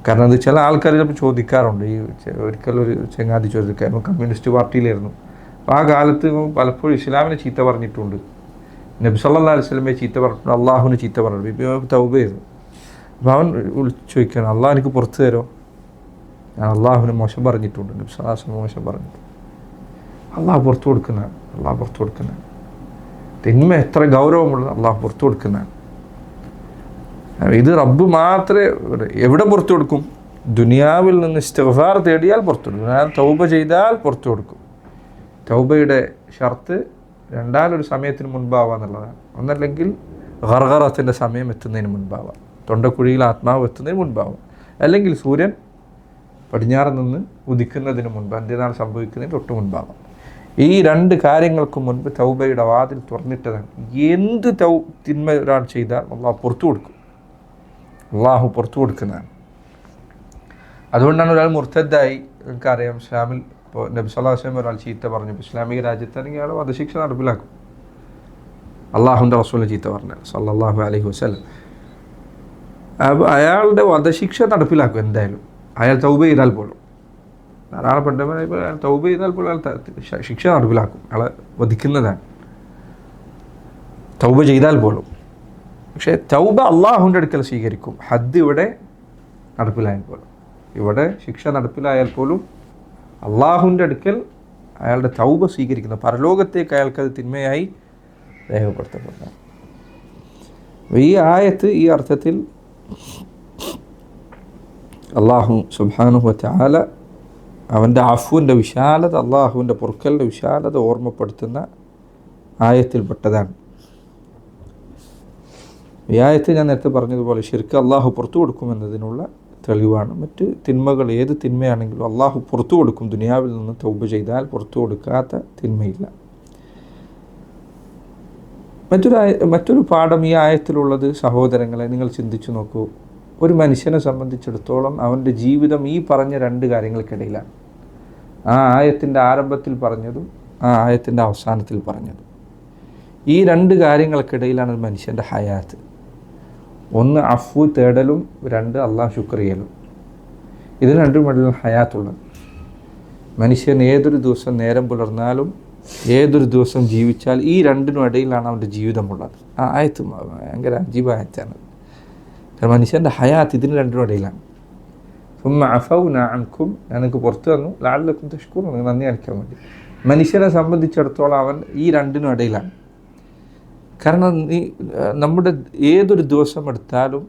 കാരണം അത് ചില ആൾക്കാർ ചിലപ്പോൾ ചോദിക്കാറുണ്ട്. ഈ ഒരിക്കലൊരു ചങ്ങാതി ചോദിക്കാൻ കമ്മ്യൂണിസ്റ്റ് പാർട്ടിയിലായിരുന്നു. അപ്പോൾ ആ കാലത്ത് പലപ്പോഴും ഇസ്ലാമിനെ ചീത്ത പറഞ്ഞിട്ടുണ്ട്, നബി സല്ലല്ലാഹു അലൈഹി വസല്ലമയെ ചീത്ത പറഞ്ഞിട്ടുണ്ട്, അള്ളാഹുവിനെ ചീത്ത പറഞ്ഞിട്ടുണ്ട്. ഇപ്പോൾ തൗബ ചെയ്തു. അപ്പോൾ അവൻ ചോദിക്കണം, അള്ളാഹ് എനിക്ക് പുറത്തു തരുമോ? ഞാൻ അള്ളാഹുവിനെ മോശം പറഞ്ഞിട്ടുണ്ട്, നബി സല്ലല്ലാഹു അലൈഹി വസല്ലം മോശം പറഞ്ഞിട്ടുണ്ട്. അള്ളാഹു പുറത്തു കൊടുക്കുന്നതാണ്. അള്ളാഹു പുറത്തു കൊടുക്കുന്നതാണ്. തിന്മ എത്ര ഗൗരവമുള്ളത് അള്ളാഹു പുറത്തു കൊടുക്കുന്നതാണ്. ഇത് റബ്ബ് മാത്രമേ എവിടെ പുറത്തു കൊടുക്കും? ദുനിയാവിൽ നിന്ന് ഇസ്തിഗ്ഫാർ തേടിയാൽ പുറത്തു കൊടുക്കും. തൗബ ചെയ്താൽ പുറത്തു കൊടുക്കും. തൗബയുടെ ഷർത്ത് രണ്ടാലൊരു സമയത്തിന് മുൻപാവുക എന്നുള്ളതാണ്. ഒന്നല്ലെങ്കിൽ ഗർഗറത്തിൻ്റെ സമയം എത്തുന്നതിന് മുൻപാവാം, തൊണ്ടക്കുഴിയിൽ ആത്മാവ് എത്തുന്നതിന് മുൻപാവാം, അല്ലെങ്കിൽ സൂര്യൻ പടിഞ്ഞാറ് നിന്ന് ഉദിക്കുന്നതിന് മുൻപ്, അന്ത്യനാൾ സംഭവിക്കുന്നതിന് തൊട്ട് മുൻപാവാം. ഈ രണ്ട് കാര്യങ്ങൾക്ക് മുൻപ് തൗബയുടെ വാതിൽ തുറന്നിട്ടതാണ്. എന്ത് തിന്മ ഒരാൾ ചെയ്താൽ അള്ളാഹു പുറത്തു കൊടുക്കും. അള്ളാഹു പുറത്തു കൊടുക്കുന്നതാണ്. അതുകൊണ്ടാണ് ഒരാൾ മുർത്തദ്ദായി, നമുക്കറിയാം ഇസ്ലാമിൽ ഇപ്പോൾ നബി സല്ലല്ലാഹു അലൈഹി വസല്ലം ഒരാൾ ചീത്ത പറഞ്ഞു, ഇസ്ലാമിക രാജ്യത്താണെങ്കിൽ അയാൾ വധശിക്ഷ നടപ്പിലാക്കും. അള്ളാഹുവിൻ്റെ റസൂലിനെ ചീത്ത പറഞ്ഞാൽ സല്ലല്ലാഹു അലൈഹി വസല്ലം, അപ്പോൾ അയാളുടെ വധശിക്ഷ നടപ്പിലാക്കും എന്തായാലും. അയാൾ തൗബ ചെയ്താൽ പോലും, ധാരാളം പണ്ഡിതന്മാർ അയാൾ തൗബ ചെയ്താൽ പോലും അയാൾ ശിക്ഷ നടപ്പിലാക്കും. അയാളെ വധിക്കുന്നതാണ് തൗബ ചെയ്താൽ പോലും. പക്ഷേ തൗബ അള്ളാഹുവിൻ്റെ അടുക്കൽ സ്വീകരിക്കും. ഹദ് ഇവിടെ നടപ്പിലായാൽ പോലും, ഇവിടെ ശിക്ഷ നടപ്പിലായാൽ പോലും അള്ളാഹുവിൻ്റെ അടുക്കൽ അയാളുടെ തൗബ സ്വീകരിക്കുന്ന, പരലോകത്തേക്ക് അയാൾക്കത് തിന്മയായി രേഖപ്പെടുത്തപ്പെടുന്നു. ഈ ആയത്ത് ഈ അർത്ഥത്തിൽ അള്ളാഹു സുബ്ഹാനഹു വ തആല അവൻ്റെ അഫുവിൻ്റെ വിശാലത, അള്ളാഹുവിൻ്റെ പൊറുക്കലിൻ്റെ വിശാലത ഓർമ്മപ്പെടുത്തുന്ന ആയത്തിൽപ്പെട്ടതാണ്. ഈ ആയത്ത് ഞാൻ നേരത്തെ പറഞ്ഞതുപോലെ ശിർക്ക് അള്ളാഹു പുറത്തു കൊടുക്കുമെന്നതിനുള്ള തെളിവാണ്. മറ്റ് തിന്മകൾ ഏത് തിന്മയാണെങ്കിലും അള്ളാഹു പുറത്തു കൊടുക്കും. ദുനിയാവിൽ നിന്ന് തൗബ ചെയ്താൽ പുറത്തു കൊടുക്കാത്ത തിന്മയില്ല. മറ്റൊരു പാഠം ഈ ആയത്തിലുള്ളത്, സഹോദരങ്ങളെ നിങ്ങൾ ചിന്തിച്ചു നോക്കൂ. ഒരു മനുഷ്യനെ സംബന്ധിച്ചിടത്തോളം അവൻ്റെ ജീവിതം ഈ പറഞ്ഞ രണ്ട് കാര്യങ്ങൾക്കിടയിലാണ്. ആ ആയത്തിൻ്റെ ആരംഭത്തിൽ പറഞ്ഞതും ആ ആയത്തിൻ്റെ അവസാനത്തിൽ പറഞ്ഞതും. ഈ രണ്ട് കാര്യങ്ങൾക്കിടയിലാണ് ഒരു മനുഷ്യൻ്റെ ഹയാത്ത്. ഒന്ന് അഫ്വു തേടലും, രണ്ട് അള്ളാഹ് ശുക്ർ ചെയ്യലും. ഇതിന് രണ്ടും ഇടയിലാണ് ഹയാത്തുള്ളത്. മനുഷ്യൻ ഏതൊരു ദിവസം നേരം പുലർന്നാലും ഏതൊരു ദിവസം ജീവിച്ചാൽ ഈ രണ്ടിനും ഇടയിലാണ് അവൻ്റെ ജീവിതമുള്ളത്. ആ ആയത്ത് ഭയങ്കര അജീബായത്താണ്. കാരണം മനുഷ്യൻ്റെ ഹയാത്ത് ഇതിന് രണ്ടിനും ഇടയിലാണ്. സുമ്മ അഫൗന അൻകും, ഞങ്ങൾക്ക് പുറത്തു തന്നു, ലഅല്ലക്കും തഷ്കുറൂൻ, നിങ്ങൾ നന്ദി കാണിക്കാൻ വേണ്ടി. മനുഷ്യനെ സംബന്ധിച്ചിടത്തോളം അവൻ ഈ രണ്ടിനും ഇടയിലാണ്. കാരണം നമ്മുടെ ഏതൊരു ദിവസം എടുത്താലും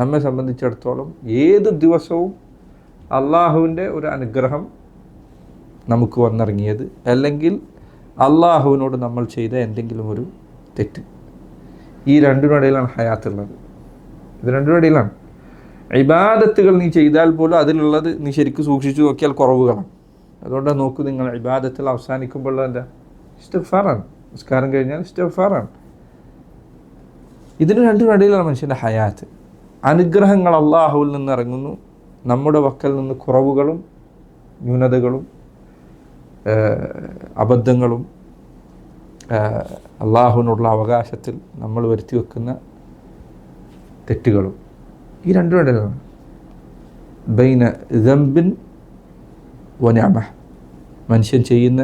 നമ്മെ സംബന്ധിച്ചിടത്തോളം ഏത് ദിവസവും അള്ളാഹുവിൻ്റെ ഒരു അനുഗ്രഹം നമുക്ക് വന്നിറങ്ങിയത്, അല്ലെങ്കിൽ അള്ളാഹുവിനോട് നമ്മൾ ചെയ്ത എന്തെങ്കിലും ഒരു തെറ്റ്. ഈ രണ്ടിനിടയിലാണ് ഹയാത്തുള്ളത്. ഇത് രണ്ടിനിടയിലാണ്. ഇബാദത്തുകൾ നീ ചെയ്താൽ പോലും അതിലുള്ളത് നീ ശരിക്കും സൂക്ഷിച്ചു നോക്കിയാൽ കുറവുകളാണ്. അതുകൊണ്ടാണ് നോക്കൂ, നിങ്ങൾ ഇബാദത്തിൽ അവസാനിക്കുമ്പോൾ എന്താ? ഇസ്തിഗ്ഫാറാണ്. നിസ്കാരം കഴിഞ്ഞാൽ ഇസ്തിഗ്ഫാറാണ്. ഇതിന് രണ്ടിനിടയിലാണ് മനുഷ്യൻ്റെ ഹയാത്ത്. അനുഗ്രഹങ്ങൾ അള്ളാഹുവിൽ നിന്ന് ഇറങ്ങുന്നു, നമ്മുടെ പക്കൽ നിന്ന് കുറവുകളും ന്യൂനതകളും അബദ്ധങ്ങളും അള്ളാഹുവിനുള്ള അവകാശത്തിൽ നമ്മൾ വരുത്തി വെക്കുന്ന തെറ്റുകളും. ഈ രണ്ടും ഇടയിലാണ് ബൈന ദംബിൻ വനിഅമ, മനുഷ്യൻ ചെയ്യുന്ന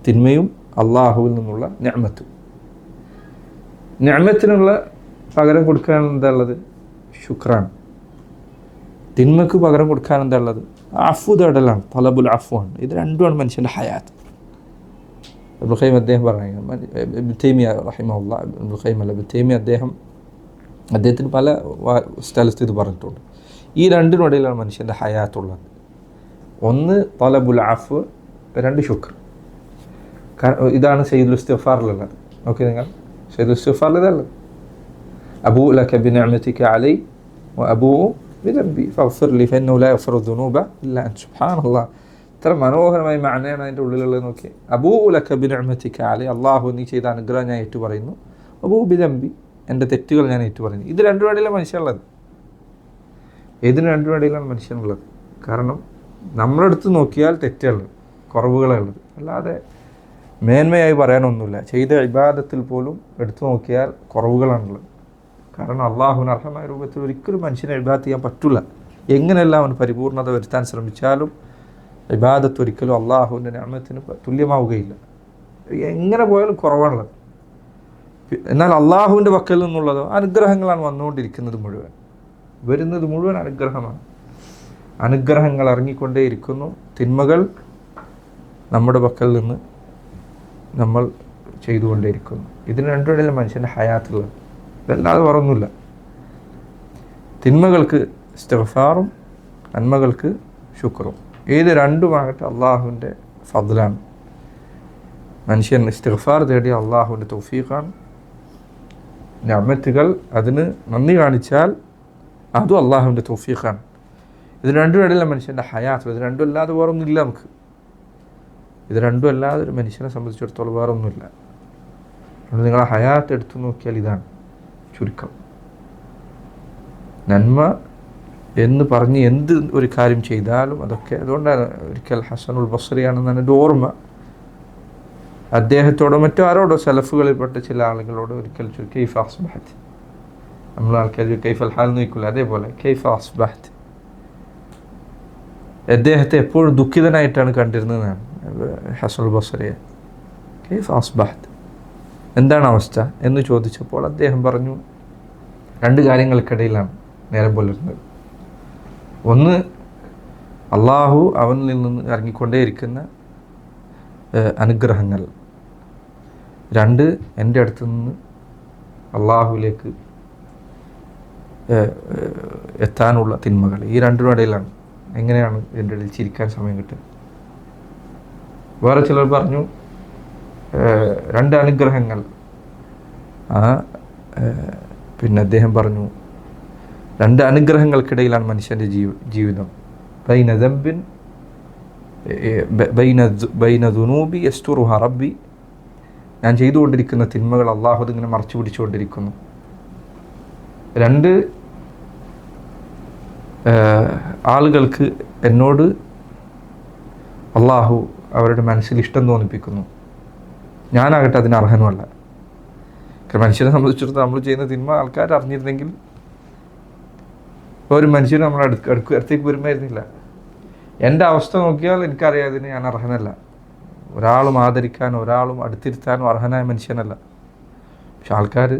തിന്മയും അള്ളാഹുവിൽ നിന്നുള്ള നിഅമത്തും. നിഅമത്തിനുള്ള പകരം കൊടുക്കാൻ എന്താ ഉള്ളത്? ശുക്രാണ്. തിന്മക്ക് പകരം കൊടുക്കാൻ എന്താ ഉള്ളത്? അഫു തേടലാണ്, തലബുൽ അഫുവാണ്. ഇത് രണ്ടുമാണ് മനുഷ്യൻ്റെ ഹയാത്ത്. ഇബ്നുൽ ഖയ്യിം അദ്ദേഹം പറഞ്ഞു, ഇബ്നു തൈമിയ റഹിമഹുല്ലാഹ്, ഇബ്നുൽ ഖയ്യിം അല്ല ഇബ്നു തൈമിയ അദ്ദേഹത്തിന് പല സ്ഥലത്ത് ഇത് പറഞ്ഞിട്ടുണ്ട്. ഈ രണ്ടിനിടയിലാണ് മനുഷ്യൻ്റെ ഹയാത്തുള്ളത്. ഒന്ന് തലബുൽ അഫ്വ്, രണ്ട് ശുക്ർ. ഇതാണ് സയ്യിദുൽ ഇസ്തിഗ്ഫാറിലുള്ളത്. ഓക്കെ, നിങ്ങൾ സയ്യിദുൽ ഇസ്തിഗ്ഫാറിൽ ഇതല്ല, അബൂ ലക ബിനിഅമതിക അലൈ വഅബൂ ബിദംബി ഫഗ്ഫിർ ലി ഫഇന്നഹു ലാ യഗ്ഫിറു ദുനൂബ ഇല്ലാ അൻത. സുബ്ഹാനല്ലാഹ്, ഇത്ര മനോഹരമായ മഅനയാണ് അതിൻ്റെ ഉള്ളിലുള്ളത്. നോക്കി, അബൂ ലക ബിനിഅമതിക അലൈ, അള്ളാഹു നീ ചെയ്ത അനുഗ്രഹം ഞാൻ ഏറ്റു പറയുന്നു. അബൂ ബിദംബി, എൻ്റെ തെറ്റുകൾ ഞാൻ ഏറ്റു പറയുന്നു. ഇത് രണ്ടും ഇടയിലാണ് മനുഷ്യനുള്ളത്. ഇതിന് രണ്ടും ഇടയിലാണ് മനുഷ്യനുള്ളത്. കാരണം നമ്മളെടുത്ത് നോക്കിയാൽ തെറ്റുള്ളത്, കുറവുകളുള്ളത്, അല്ലാതെ മേന്മയായി പറയാനൊന്നുമില്ല. ചെയ്ത ഇബാദത്തിൽ പോലും എടുത്തു നോക്കിയാൽ കുറവുകളാണുള്ളത്. കാരണം അള്ളാഹുവിന് അർഹമായ രൂപത്തിൽ ഒരിക്കലും മനുഷ്യനെ ഇബാദത്ത് ചെയ്യാൻ പറ്റില്ല. എങ്ങനെയെല്ലാം അവൻ പരിപൂർണത വരുത്താൻ ശ്രമിച്ചാലും ഇബാദത്ത് ഒരിക്കലും അള്ളാഹുവിൻ്റെ നിഅമത്തിന് തുല്യമാവുകയില്ല. എങ്ങനെ പോയാലും കുറവാണുള്ളത്. എന്നാൽ അള്ളാഹുവിൻ്റെ പക്കൽ നിന്നുള്ളതോ അനുഗ്രഹങ്ങളാണ് വന്നുകൊണ്ടിരിക്കുന്നത്. വരുന്നത് മുഴുവൻ അനുഗ്രഹമാണ്. അനുഗ്രഹങ്ങൾ ഇറങ്ങിക്കൊണ്ടേയിരിക്കുന്നു. തിന്മകൾ നമ്മുടെ പക്കൽ നിന്ന് നമ്മൾ ചെയ്തുകൊണ്ടേയിരിക്കുന്നു. ഇതിന് രണ്ടിടയിലും മനുഷ്യൻ്റെ ഹയാത്തുള്ളത്. ഇതല്ലാതെ വേറൊന്നുമില്ല. തിന്മകൾക്ക് ഇസ്തിഗ്ഫാറും നന്മകൾക്ക് ശുക്റും. ഏത് രണ്ടുമാകട്ടെ അള്ളാഹുവിൻ്റെ ഫദ്ലാണ്. മനുഷ്യൻ ഇസ്തിഗ്ഫാർ തേടിയ അള്ളാഹുവിൻ്റെ തൗഫീഖാണ്. നിഅമത്തുകൾ അതിന് നന്ദി കാണിച്ചാൽ അതും അള്ളാഹുവിൻ്റെ തൗഫീഖാണ്. ഇത് രണ്ടും ഇടയില്ല മനുഷ്യൻ്റെ ഹയാത്ത്. ഇത് രണ്ടും അല്ലാതെ വേറൊന്നുമില്ല നമുക്ക്. ഇത് രണ്ടും അല്ലാതെ ഒരു മനുഷ്യനെ സംബന്ധിച്ചിടത്തോളം വേറൊന്നുമില്ല. അതുകൊണ്ട് നിങ്ങൾ ഹയാത്ത് എടുത്തു നോക്കിയാൽ ഇതാണ് ചുരുക്കം. നന്മ എന്ന് പറഞ്ഞ് എന്ത് ഒരു കാര്യം ചെയ്താലും അതൊക്കെ. അതുകൊണ്ടാണ് ഒരിക്കൽ ഹസനുൽ ബസ്രിയാണെന്നാണ് എൻ്റെ ഓർമ്മ, അദ്ദേഹത്തോടോ മറ്റോ ആരോടോ സലഫുകളിൽപ്പെട്ട ചില ആളുകളോട് ഒരിക്കൽ കൈഫ അസ്ബഹത്ത്, നമ്മൾ ആൾക്കാർ കൈഫൽ ഹാൽ നോക്കില്ല, അതേപോലെ കൈഫ അസ്ബഹത്ത്. അദ്ദേഹത്തെ എപ്പോഴും ദുഃഖിതനായിട്ടാണ് കണ്ടിരുന്നതാണ് ഹസനുൽ ബസ്രിയെ. കൈഫ അസ്ബഹത്ത്, എന്താണ് അവസ്ഥ എന്ന് ചോദിച്ചപ്പോൾ അദ്ദേഹം പറഞ്ഞു, രണ്ട് കാര്യങ്ങൾക്കിടയിലാണ് നേരം പുലരുന്നത്. ഒന്ന്, അള്ളാഹു അവനിൽ നിന്ന് ഇറങ്ങിക്കൊണ്ടേയിരിക്കുന്ന അനുഗ്രഹങ്ങൾ. രണ്ട്, എൻ്റെ അടുത്ത് നിന്ന് അള്ളാഹുവിലേക്ക് എത്താനുള്ള തിന്മകൾ. ഈ രണ്ടിനും ഇടയിലാണ്. എങ്ങനെയാണ് ഇതിൻ്റെ ഇടയിൽ ചിരിക്കാൻ സമയം കിട്ടുക? വേറെ ചിലർ പറഞ്ഞു രണ്ട് അനുഗ്രഹങ്ങൾ. പിന്നെ അദ്ദേഹം പറഞ്ഞു രണ്ട് അനുഗ്രഹങ്ങൾക്കിടയിലാണ് മനുഷ്യൻ്റെ ജീവിതം. ബൈന ദുനൂബി യസ്തുറുഹ റബ്ബി, ഞാൻ ചെയ്തുകൊണ്ടിരിക്കുന്ന തിന്മകൾ അള്ളാഹു ഇതിങ്ങനെ മറച്ചു പിടിച്ചുകൊണ്ടിരിക്കുന്നു. രണ്ട്, ആളുകൾക്ക് എന്നോട് അള്ളാഹു അവരുടെ മനസ്സിൽ ഇഷ്ടം തോന്നിപ്പിക്കുന്നു. ഞാനാകട്ടെ അതിന് അർഹനുമല്ല. കാരണം മനുഷ്യനെ സംബന്ധിച്ചിടത്തോളം നമ്മൾ ചെയ്യുന്ന തിന്മ ആൾക്കാർ അറിഞ്ഞിരുന്നെങ്കിൽ ഒരു മനുഷ്യന് നമ്മൾ അടുത്തേക്ക് വരുമായിരുന്നില്ല. എൻ്റെ അവസ്ഥ നോക്കിയാൽ എനിക്കറിയാം അതിന് ഞാൻ അർഹനല്ല. ഒരാളും ആദരിക്കാനോ ഒരാളും അടുത്തിരുത്താനോ അർഹനായ മനുഷ്യനല്ല. പക്ഷെ ആൾക്കാർ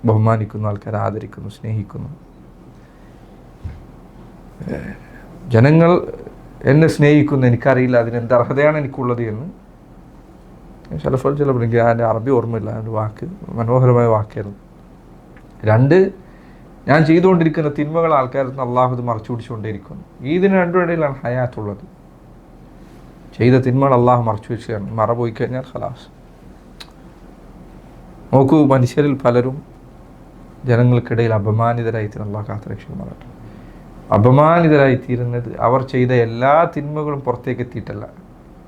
ബഹുമാനിക്കുന്നു, ആൾക്കാർ ആദരിക്കുന്നു, സ്നേഹിക്കുന്നു. ജനങ്ങൾ എന്നെ സ്നേഹിക്കുന്നു, എനിക്കറിയില്ല അതിനെന്ത് അർഹതയാണ് എനിക്കുള്ളത് എന്ന്. ചിലപ്പോൾ എനിക്ക് അതിൻ്റെ അറബി ഓർമ്മയില്ല, അതിൻ്റെ വാക്ക് മനോഹരമായ വാക്കായിരുന്നു. രണ്ട്, ഞാൻ ചെയ്തുകൊണ്ടിരിക്കുന്ന തിന്മകൾ ആൾക്കാർക്ക് അള്ളാഹു ഇത് മറച്ചു പിടിച്ചുകൊണ്ടേയിരിക്കുന്നു. ഇതിന് രണ്ടും ഇടയിലാണ് ഹയാത്തുള്ളത്. ചെയ്ത തിന്മകൾ അള്ളാഹു മറച്ചു വെച്ചാണ്. മറ പോയി കഴിഞ്ഞാൽ ഖലാസ്. നോക്കൂ, മനുഷ്യരിൽ പലരും ജനങ്ങൾക്കിടയിൽ അപമാനിതരായിത്തീരുന്ന അള്ളാഹു കാത്തുരക്ഷമാകട്ടെ. അപമാനിതരായിത്തീരുന്നത് അവർ ചെയ്ത എല്ലാ തിന്മകളും പുറത്തേക്ക് എത്തിയിട്ടല്ല,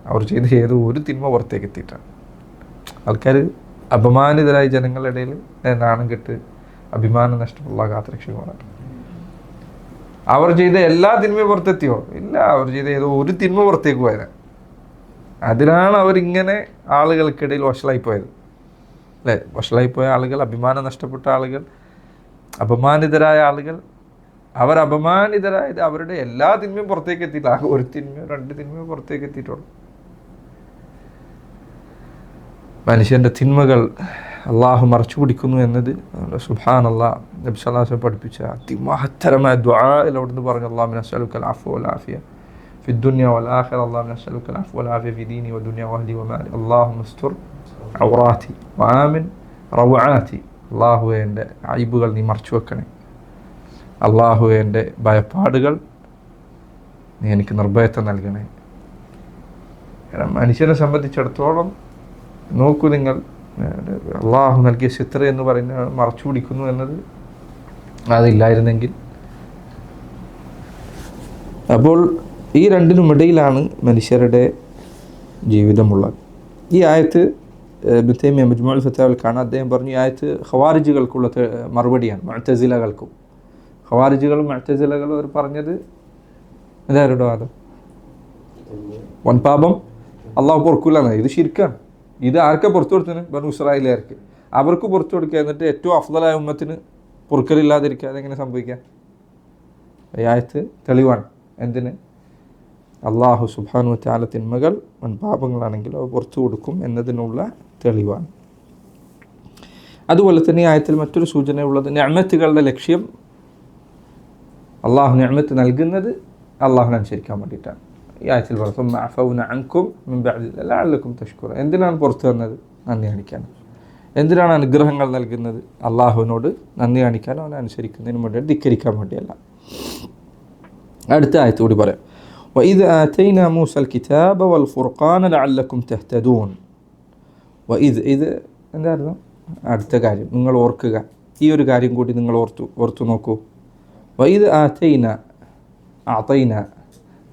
അവർ ചെയ്ത ഏതോ ഒരു തിന്മ പുറത്തേക്ക് എത്തിയിട്ടാണ്. ആൾക്കാർ അപമാനിതരായി ജനങ്ങളുടെ ഇടയിൽ നാണം കെട്ട് അഭിമാനം നഷ്ടമുള്ള കാത്തുരക്ഷമാകട്ടെ. അവർ ചെയ്ത എല്ലാ തിന്മയും പുറത്തെത്തിയോ? ഇല്ല, അവർ ചെയ്ത ഏതോ ഒരു തിന്മ പുറത്തേക്ക് പോയത്. അതിനാണ് അവരിങ്ങനെ ആളുകൾക്കിടയിൽ വഷളായി പോയത്, അല്ലേ? വഷളായി പോയ ആളുകൾ, അഭിമാനം നഷ്ടപ്പെട്ട ആളുകൾ, അപമാനിതരായ ആളുകൾ, അവർ അപമാനിതരായത് അവരുടെ എല്ലാ തിന്മയും പുറത്തേക്ക് എത്തിയില്ല. ആകെ ഒരു തിന്മയോ രണ്ട് തിന്മയോ പുറത്തേക്ക് എത്തിയിട്ടുള്ളൂ. മനുഷ്യൻ്റെ തിന്മകൾ അള്ളാഹു മറച്ചു പിടിക്കുന്നു എന്നത് സുബ്ഹാനല്ലാഹ് നബി സല്ലല്ലാഹു അലൈഹി വസല്ലം പഠിപ്പിച്ച അതിമഹത്തരമായ ദുആയിൽ അവിടുന്ന് പറഞ്ഞു, അല്ലാഹുമ്മ നസ്അലുക്കൽ അഫ്വ വൽ ആഫിയ ഫി ദുനിയ വൽ ആഖിറ, അല്ലാഹുമ്മ നസ്അലുക്കൽ അഫ്വ വൽ ആഫിയ ഫി ദീനി വദുനിയ വഅഹ്ലി വമാലി, അല്ലാഹുമ്മ സ്തുർ ഔറാത്തി വആമിൻ റവആത്തി. അല്ലാഹുവേ, എൻ്റെ അയ്ബുകൾ നീ മറച്ചു വെക്കണേ. അല്ലാഹുവേ, എൻ്റെ ഭയപ്പാടുകൾ നീ എനിക്ക് നിർഭയത്വം നൽകണേ. കാരണം മനുഷ്യനെ സംബന്ധിച്ചിടത്തോളം നോക്കൂ നിങ്ങൾ, അള്ളാഹു നൽകിയ സിത്ര എന്ന് പറയുന്നത് മറച്ചു പിടിക്കുന്നു എന്നത് അതില്ലായിരുന്നെങ്കിൽ. അപ്പോൾ ഈ രണ്ടിനും ഇടയിലാണ് മനുഷ്യരുടെ ജീവിതമുള്ളത്. ഈ ആയത്ത് ഇബ്നു തൈമിയ്യ മജ്മുഉൽ ഫതാവയിൽ കാണാം. അദ്ദേഹം പറഞ്ഞു, ഈ ആയത്ത് ഖവാരിജുകൾക്കുള്ള മറുപടിയാണ്, മുഅ്തസിലകൾക്കും. ഖവാരിജുകളും മുഅ്തസിലകളും അവർ പറഞ്ഞത് എന്തായിരുന്നു വാദം? വൻപാപം അള്ളാഹു പൊറുക്കൂലാണ്, ഇത് ശിർക്കാണ്. ഇത് ആർക്കാ പുറത്തു കൊടുത്തത്? ബനൂ ഇസ്രായേലുകാർക്ക്. അവർക്ക് പുറത്തു കൊടുക്കുക, എന്നിട്ട് ഏറ്റവും അഫ്ളലായ ഉമ്മത്തിന് പൊറുക്കലില്ലാതിരിക്കുക, അതെങ്ങനെ സംഭവിക്കാം? ഈ ആയത്ത് തെളിവാണ്. എന്തിന്? അള്ളാഹു സുബ്ഹാനഹു വ തആല തിന്മകൾ വൻപാപങ്ങളാണെങ്കിൽ അവ പുറത്തു കൊടുക്കും എന്നതിനുള്ള തെളിവാണ്. അതുപോലെ തന്നെ ഈ ആയത്തിൽ മറ്റൊരു സൂചനയുള്ളത്, നിഅമത്തുകളുടെ ലക്ഷ്യം, അള്ളാഹു നിഅമത്ത് നൽകുന്നത് അള്ളാഹുവിനെ അനുസരിക്കാൻ വേണ്ടിയിട്ടാണ്. ഈ ആയത്തിൽ പറഞ്ഞു, അഫൗന അൻകും മിൻ ബഅദി ലഅല്ലക്കും തഷ്കുറൂൻ. എന്തിനാണ് പുറത്തു വന്നത്? നന്ദി കാണിക്കാൻ. എന്തിനാണ് അനുഗ്രഹങ്ങൾ നൽകുന്നത്? അള്ളാഹുവിനോട് നന്ദി കാണിക്കാനും അവനെ അനുസരിക്കുന്നതിന് വേണ്ടി, ധിക്കരിക്കാൻ വേണ്ടിയല്ല. അടുത്ത ആയത്ത് കൂടി പറയാം, وَإِذْ آتَيْنَا مُوسَى الْكِتَابَ وَالْفُرْقَانَ لَعَلَّكُمْ تَهْتَدُونَ. ഇത് എന്തായിരുന്നു? അടുത്ത കാര്യം നിങ്ങൾ ഓർക്കുക. ഈ ഒരു കാര്യം കൂടി നിങ്ങൾ ഓർത്തു നോക്കൂ. വഇദ് ആതൈന, അഅതൈന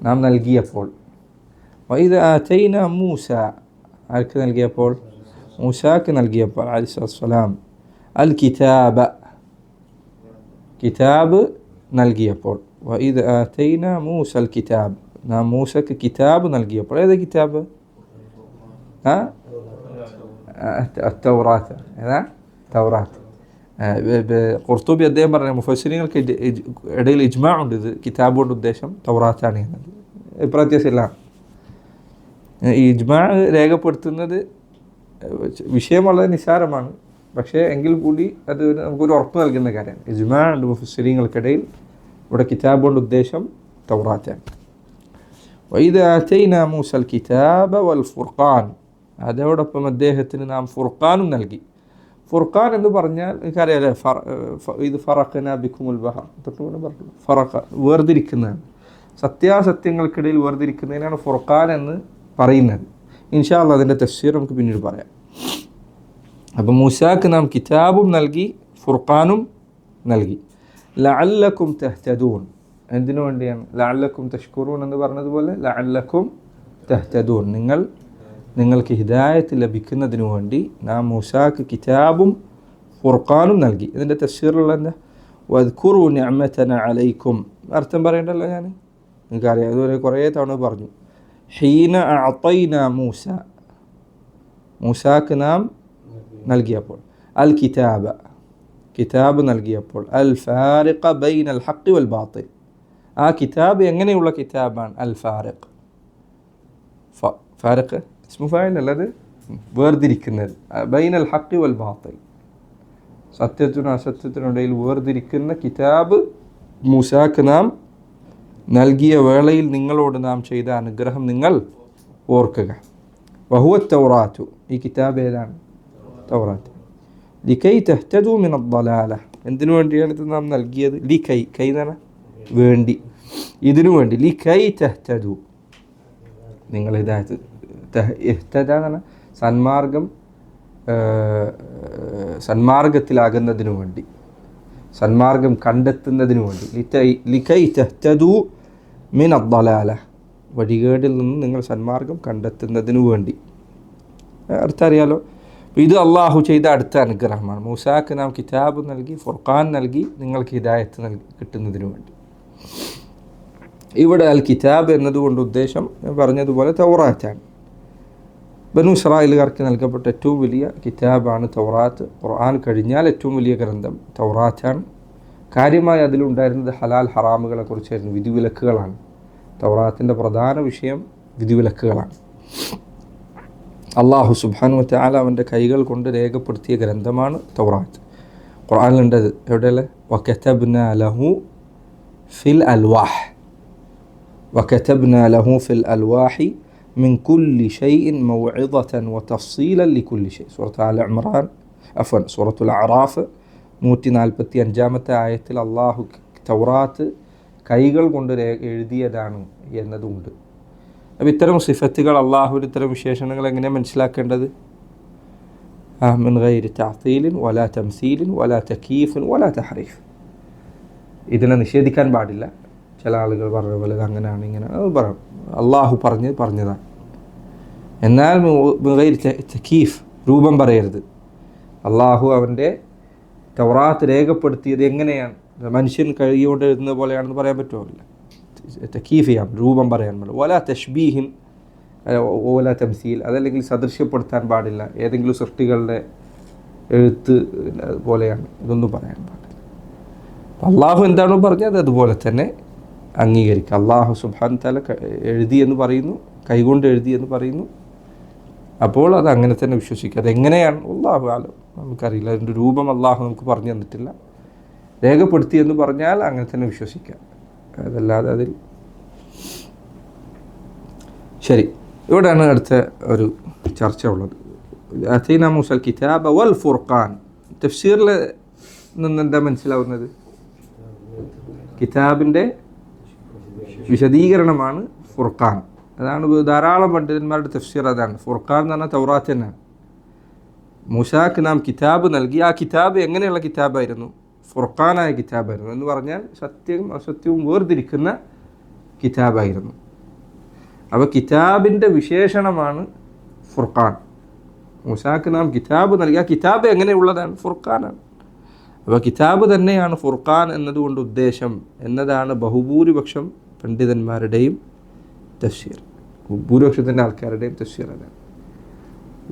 നാം നൽകിയപ്പോൾ, വഇദ് ആതൈന മൂസ ആർക്ക് നൽകിയപ്പോൾ? മൂസാക്ക് നൽകിയപ്പോൾ അലൈഹിസ്സലാം, അൽ കിതാബ കിതാബ് നൽകിയപ്പോൾ. വഇദ് ആതൈന മൂസ അൽ കിതാബ്, നാം മൂസക്ക് കിതാബ് നൽകിയപ്പോൾ. ഏത് കിതാബ്? തൗറാത്ത്. ഏതാ? തൗറാത്ത്. ഖുർത്തുബി അദ്ദേഹം പറഞ്ഞ മുഫസ്സിരീങ്ങൾക്ക് ഇടയിൽ ഇജ്മാ ഉണ്ട്, ഇത് കിതാബ് കൊണ്ട് ഉദ്ദേശം തൗറാത്താണ് എന്നത്. പ്രത്യേകിച്ചില്ല, ഈ ഇജ്മാ രേഖപ്പെടുത്തുന്നത് വിഷയം വളരെ നിസ്സാരമാണ്, പക്ഷേ എങ്കിൽ കൂടി അത് നമുക്കൊരു ഉറപ്പ് നൽകുന്ന കാര്യമാണ്. ഇജ്മാ ഉണ്ട് മുഫസ്സിരീങ്ങൾക്കിടയിൽ, ഇവിടെ കിതാബ് കൊണ്ട് ഉദ്ദേശം തൗറാത്താണ്. വഇദ് ആതൈനാ മൂസൽ കിതാബ വൽ ഫുർഖാൻ, അതോടൊപ്പം അദ്ദേഹത്തിന് നാം ഫുർഖാനും നൽകി. ഫുർഖാൻ എന്ന് പറഞ്ഞാൽ എനിക്കറിയാലേ, ഇത് ഫറഖന ബിക്കുമുൽ ബഹർ, തൊട്ടുകൊണ്ട് പറഞ്ഞു, ഫറഖ വേർതിരിക്കുന്നതാണ്, സത്യാസത്യങ്ങൾക്കിടയിൽ വേർതിരിക്കുന്നതിനാണ് ഫുർഖാൻ എന്ന് പറയുന്നത്. ഇൻഷാ അല്ലാഹ് അതിൻ്റെ തഫ്സീർ നമുക്ക് പിന്നീട് പറയാം. അപ്പം മൂസാക്ക് നാം കിതാബും നൽകി, ഫുർഖാനും നൽകി. ലഅല്ലക്കും തഹ്തദൂൻ, എന്തിനു വേണ്ടിയാണ്? ലഅല്ലക്കും തഷ്കുറൂൻ എന്ന് പറഞ്ഞതുപോലെ ലഅല്ലക്കും തഹ്തദൂൻ, നിങ്ങൾക്ക് ഹിദായത്ത് ലഭിക്കുന്നതിനു വേണ്ടി നാം മൂസാക്ക് കിതാബും ഫുർഖാനും നൽകി. ഇതിൻ്റെ തഫ്സീറുള്ള എന്താ? വദ്കുറു നിഅമതന അലൈക്കും. അർത്ഥം പറയണ്ടല്ലോ, ഞാൻ നിങ്ങൾക്കറിയാം, അതുപോലെ കുറേ തവണ പറഞ്ഞു. ഹീന അഅതൈന മൂസ, മൂസാക്ക് നാം നൽകിയപ്പോൾ, അൽ കിതാബ കിതാബ് നൽകിയപ്പോൾ, അൽ ഫാരിഖ ബൈനൽ ഹഖ് വൽ ബാത്തിൽ, ആ കിതാബ് എങ്ങനെയുള്ള കിതാബാണ്? അൽ ഫാരിഖ്, ഫാരിഖ് ഇസ്മു ഫാഇൽ അല്ലത്, വേർതിരിക്കുന്നത്. ബൈനൽ ഹഖ് വൽ ബാത്തിൽ, സത്യത്തിനും അസത്യത്തിനിടയിൽ വേർതിരിക്കുന്ന കിതാബ് മൂസാക്ക് നാം നൽകിയ വേളയിൽ നിങ്ങളോട് നാം ചെയ്ത അനുഗ്രഹം നിങ്ങൾ ഓർക്കുക. വഹുവ തൗറാത്തു, ഈ കിതാബ് ഏതാണ്? തൗറാത്ത്. ലികൈ തഹ്തദൂ മിനദ്ദലാല, എന്തിനു വേണ്ടിയാണ് ഇത് നാം നൽകിയത്? ലി കൈ, കൈ എന്ന് പറഞ്ഞാൽ വേണ്ടി, ഇതിനു വേണ്ടി. ലി കൈ തഹ്തദു, നിങ്ങൾ ഹിദായത്ത്, ഇഹ്തദ എന്ന് പറഞ്ഞാൽ സന്മാർഗം, സന്മാർഗത്തിലാകുന്നതിനു വേണ്ടി, സന്മാർഗം കണ്ടെത്തുന്നതിനു വേണ്ടി. ലികൈ തഹ്തദു മിൻ അദ്ദലാല, വഴികേടിൽ നിന്ന് നിങ്ങൾ സന്മാർഗം കണ്ടെത്തുന്നതിനു വേണ്ടി. അർത്ഥം അറിയാലോ. ഇത് അള്ളാഹു ചെയ്ത അടുത്ത അനുഗ്രഹമാണ്. മൂസാക്ക് നാം കിതാബ് നൽകി, ഫുർഖാൻ നൽകി, നിങ്ങൾക്ക് ഹിദായത്ത് കിട്ടുന്നതിനു വേണ്ടി. ഇവിടെ അൽ കിതാബ് എന്നതുകൊണ്ട് ഉദ്ദേശം ഞാൻ പറഞ്ഞതുപോലെ തൗറാത്താണ്. ബനു ഇസ്രായേലുകാർക്ക് നൽകപ്പെട്ട ഏറ്റവും വലിയ കിതാബാണ് തൗറാത്ത്. ഖുർആൻ കഴിഞ്ഞാൽ ഏറ്റവും വലിയ ഗ്രന്ഥം തൗറാത്താണ്. കാര്യമായി അതിലുണ്ടായിരുന്നത് ഹലാൽ ഹറാമുകളെ കുറിച്ചായിരുന്നു, വിധിവിലക്കുകളാണ്. തൗറാത്തിൻ്റെ പ്രധാന വിഷയം വിധിവിലക്കുകളാണ്. അള്ളാഹു സുബ്ഹാനഹു വ തആല അവൻ്റെ കൈകൾ കൊണ്ട് രേഖപ്പെടുത്തിയ ഗ്രന്ഥമാണ് തൗറാത്ത്. ഖുർആനിലുണ്ടത് എവിടെയല്ലേ? വകതബ്നാ ലഹു ഫിൽ അൽവാഹ്, വകതബ്നാ ലഹു ഫിൽ അൽവാഹി മിൻ കുല്ലി ഷൈഇൻ മൗഇദതൻ വതഫ്സീലൻ ലികുല്ലി ഷൈ. സൂറത്ത് ആല ഇംറാൻ, സൂറത്തുൽ അറാഫ് 145-ാമത്തെ ആയത്തിൽ അള്ളാഹു തൗറാത്ത് കൈകൾ കൊണ്ട് എഴുതിയതാണ് എന്നതുണ്ട്. അപ്പോൾ ഇത്തരം സിഫത്തുകൾ, അള്ളാഹുവിൻ്റെ ഇത്തരം വിശേഷണങ്ങൾ എങ്ങനെയാണ് മനസ്സിലാക്കേണ്ടത്? മിൻ ഗൈരി തഅ്തീലിൻ വലാ തംസീലിൻ വലാ തകീഫിൻ വലാ തഹരീഫ്. ഇതിനെ നിഷേധിക്കാൻ പാടില്ല. ചില ആളുകൾ പറഞ്ഞ പോലെ അങ്ങനെയാണ് ഇങ്ങനെയാണ്, അത് പറയാം. അള്ളാഹു പറഞ്ഞതാണ്. എന്നാൽ മിൻ ഗൈരി തകീഫ്, രൂപം പറയരുത്. അള്ളാഹു അവൻ്റെ തൗറാത്ത് രേഖപ്പെടുത്തിയത് എങ്ങനെയാണ്, മനുഷ്യൻ കൈകൊണ്ട് എഴുതുന്ന പോലെയാണെന്ന് പറയാൻ പറ്റുമല്ല. തകീഫ് ചെയ്യാം, രൂപം പറയാൻ പാടില്ല. വലാ തഷ്ബീഹിൻ വലാ തംസീൽ, അതല്ലെങ്കിൽ സദൃശ്യപ്പെടുത്താൻ പാടില്ല. ഏതെങ്കിലും സൃഷ്ടികളുടെ എഴുത്ത് പോലെയാണ്, ഇതൊന്നും പറയാൻ പാടില്ല. അള്ളാഹു എന്താണോ പറഞ്ഞത് അതുപോലെ തന്നെ അംഗീകരിക്കുക. അള്ളാഹു സുബ്ഹാനഹു തആല എഴുതി എന്ന് പറയുന്നു, കൈകൊണ്ട് എഴുതി എന്ന് പറയുന്നു, അപ്പോൾ അത് അങ്ങനെ തന്നെ വിശ്വസിക്കുക. അതെങ്ങനെയാണ് അള്ളാഹു ആലം, നമുക്കറിയില്ല. അതിൻ്റെ രൂപം അള്ളാഹു നമുക്ക് പറഞ്ഞു തന്നിട്ടില്ല. രേഖപ്പെടുത്തി എന്ന് പറഞ്ഞാൽ അങ്ങനെ തന്നെ വിശ്വസിക്കുക, അതല്ലാതെ അതിൽ. ശരി, ഇവിടെയാണ് അടുത്ത ഒരു ചർച്ച ഉള്ളത്. അതീന മൂസൽ കിതാബ വൽ ഫുർഖാൻ. തഫ്സീറിൽ നിന്ന് എന്താ മനസ്സിലാവുന്നത്? കിതാബിൻ്റെ വിശദീകരണമാണ് ഫുർഖാൻ. അതാണ് ധാരാളം പണ്ഡിതന്മാരുടെ തഫ്സീർ അതാണ്. ഫുർഖാൻ എന്ന് പറഞ്ഞാൽ തൗറാത്ത് തന്നെയാണ്. മൂസാക്ക് നാം കിതാബ് നൽകി. ആ കിതാബ് എങ്ങനെയുള്ള കിതാബായിരുന്നു? ഫുർഖാനായ കിതാബായിരുന്നു. എന്ന് പറഞ്ഞാൽ സത്യവും അസത്യവും വേർതിരിക്കുന്ന കിതാബായിരുന്നു. അപ്പോൾ കിതാബിൻ്റെ വിശേഷണമാണ് ഫുർഖാൻ. മൂസാക്ക് നാം കിതാബ് നൽകി. ആ കിതാബ് എങ്ങനെയുള്ളതാണ്? ഫുർഖാനാണ്. അപ്പോൾ കിതാബ് തന്നെയാണ് ഫുർഖാൻ എന്നതുകൊണ്ട് ഉദ്ദേശം എന്നതാണ് ബഹുഭൂരിപക്ഷം പണ്ഡിതന്മാരുടെയും തഫ്സീർ, ഭൂരിപക്ഷത്തിൻ്റെ ആൾക്കാരുടെയും തഫ്സീർ. അതാണ്.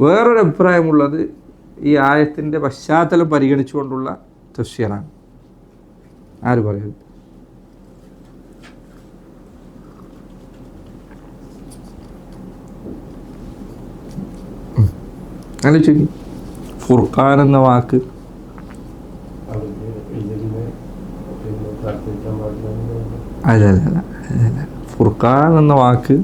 വേറൊരു അഭിപ്രായമുള്ളത് ഈ ആയത്തിൻ്റെ പശ്ചാത്തലം പരിഗണിച്ചുകൊണ്ടുള്ള തഫ്സീറാണ്. ആര് പറയുന്നത്? ആലോചിക്കും. ഫുർഖാൻ എന്ന വാക്ക് അല്ല, ഫുർഖാൻ എന്ന വാക്ക്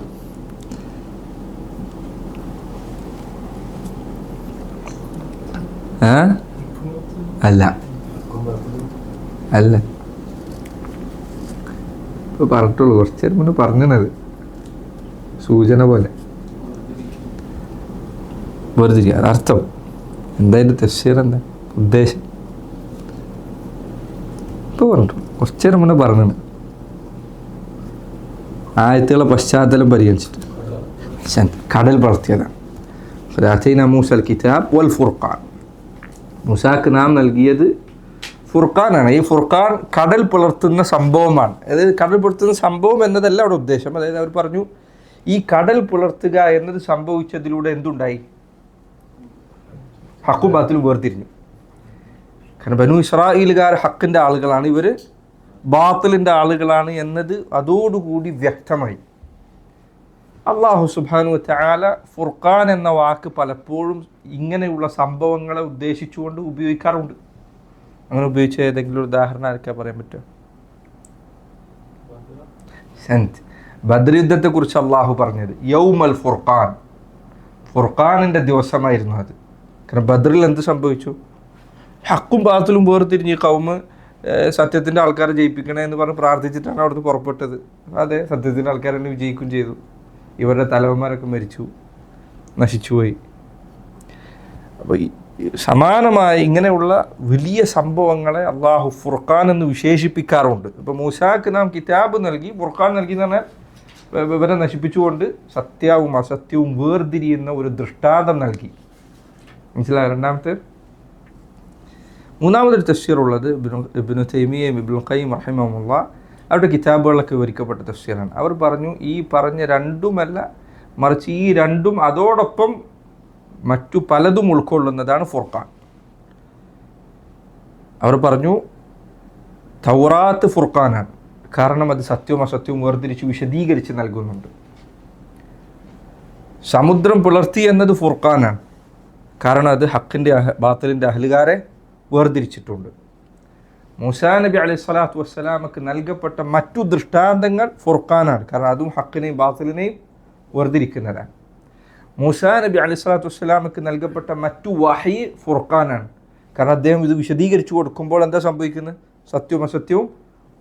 അല്ല അല്ല ഇപ്പോൾ പറഞ്ഞിട്ടുള്ളൂ. കുറച്ച് നേരം മുന്നേ പറഞ്ഞത് സൂചന പോലെ വേർതിരിക്കുക. അർത്ഥം എന്താ? അതിൻ്റെ തഫ്സീർ എന്താ? ഉദ്ദേശം ഇപ്പോൾ പറഞ്ഞിട്ടു. കുറച്ച് നേരം മുന്നേ പറഞ്ഞത് ആയത്തുകളെ പശ്ചാത്തലം പരിഗണിച്ചിട്ട് കടൽ വളർത്തിയതാണ്. അതീന മൂസൽ കിതാബ് വൽ ഫുർഖാൻ. മൂസാക്ക് നാം നൽകിയത് ഫുർഖാനാണ്. ഈ ഫുർഖാൻ കടൽ പുലർത്തുന്ന സംഭവമാണ്. അതായത് കടൽ പുലർത്തുന്ന സംഭവം എന്നതല്ല അവിടെ ഉദ്ദേശം. അതായത് അവർ പറഞ്ഞു ഈ കടൽ പുലർത്തുക എന്നത് സംഭവിച്ചതിലൂടെ എന്തുണ്ടായി? ഹക്കും ബാത്തിലും വേർതിരിഞ്ഞു. കാരണം ബനു ഇസ്രായേലുകാർ ഹക്കിൻ്റെ ആളുകളാണ്, ഇവർ ബാത്തിലിൻ്റെ ആളുകളാണ് എന്നത് അതോടുകൂടി വ്യക്തമായി. അള്ളാഹു സുബ്ഹാനഹു വ തആല ഫുർഖാൻ എന്ന വാക്ക് പലപ്പോഴും ഇങ്ങനെയുള്ള സംഭവങ്ങളെ ഉദ്ദേശിച്ചുകൊണ്ട് ഉപയോഗിക്കാറുണ്ട്. അങ്ങനെ ഉപയോഗിച്ച ഏതെങ്കിലും ഒരു ഉദാഹരണം ആർക്കാ പറയാൻ പറ്റുക? ബദ്ർ യുദ്ധത്തെക്കുറിച്ച് അള്ളാഹു പറഞ്ഞത് യൗമൽ ഫുർഖാൻ, ഫുർഖാനിൻ്റെ ദിവസമായിരുന്നു അത്. കാരണം ബദ്രിൽ എന്ത് സംഭവിച്ചു? ഹക്കും ബാത്തിലും വേർതിരിഞ്ഞ് ഈ കൗമ് സത്യത്തിൻ്റെ ആൾക്കാരെ ജയിപ്പിക്കണേ എന്ന് പറഞ്ഞ് പ്രാർത്ഥിച്ചിട്ടാണ് അവിടുന്ന് പുറപ്പെട്ടത്. അതെ, സത്യത്തിൻ്റെ ആൾക്കാർ തന്നെ വിജയിക്കുകയും ചെയ്തു. ഇവരുടെ തലവന്മാരൊക്കെ മരിച്ചു, നശിച്ചുപോയി. അപ്പോൾ ഈ സമാനമായി ഇങ്ങനെയുള്ള വലിയ സംഭവങ്ങളെ അള്ളാഹു ഫുർഖാൻ എന്ന് വിശേഷിപ്പിക്കാറുണ്ട്. ഇപ്പോൾ മൂസാക്ക് നാം കിതാബ് നൽകി, ഫുർഖാൻ നൽകി എന്ന് പറഞ്ഞാൽ ഇവരെ നശിപ്പിച്ചുകൊണ്ട് സത്യവും അസത്യവും വേർതിരിയുന്ന ഒരു ദൃഷ്ടാന്തം നൽകി. മനസ്സിലായോ? രണ്ടാമത്തെ മൂന്നാമതൊരു തഫ്സീർ ഉള്ളത് ഇബ്നു തൈമിയ്യയും ഇബ്നുൽ ഖയ്യിം റഹിമഹുല്ലാഹ് അവരുടെ കിതാബുകളിലൊക്കെ വിവരിക്കപ്പെട്ട തഫ്സീറാണ്. അവർ പറഞ്ഞു ഈ പറഞ്ഞ രണ്ടുമല്ല, മറിച്ച് ഈ രണ്ടും അതോടൊപ്പം മറ്റു പലതും ഉൾക്കൊള്ളുന്നതാണ് ഫുർഖാൻ. അവർ പറഞ്ഞു തൗറാത്ത് ഫുർഖാനാണ്, കാരണം അത് സത്യവും അസത്യവും വേർതിരിച്ച് വിശദീകരിച്ച് നൽകുന്നുണ്ട്. സമുദ്രം പുലർത്തി എന്നത് ഫുർഖാനാണ്, കാരണം അത് ഹക്കിൻ്റെ ബാത്തിലിൻ്റെ അഹ്ലുകാരെ വേർതിരിച്ചിട്ടുണ്ട്. മൂസാ നബി അലൈഹി സ്വലാത്തു വസ്സലാമക്ക് നൽകപ്പെട്ട മറ്റു ദൃഷ്ടാന്തങ്ങൾ ഫുർഖാനാണ്, കാരണം അതും ഹക്കിനെയും ബാത്തിലിനെയും വേർതിരിക്കുന്നതാണ്. മൂസാ നബി അലൈഹി സ്വലാത്തു വസ്സലാമക്ക് നൽകപ്പെട്ട മറ്റു വഹി ഫുർഖാനാണ്, കാരണം അദ്ദേഹം ഇത് വിശദീകരിച്ചു കൊടുക്കുമ്പോൾ എന്താ സംഭവിക്കുന്നത്? സത്യവും അസത്യവും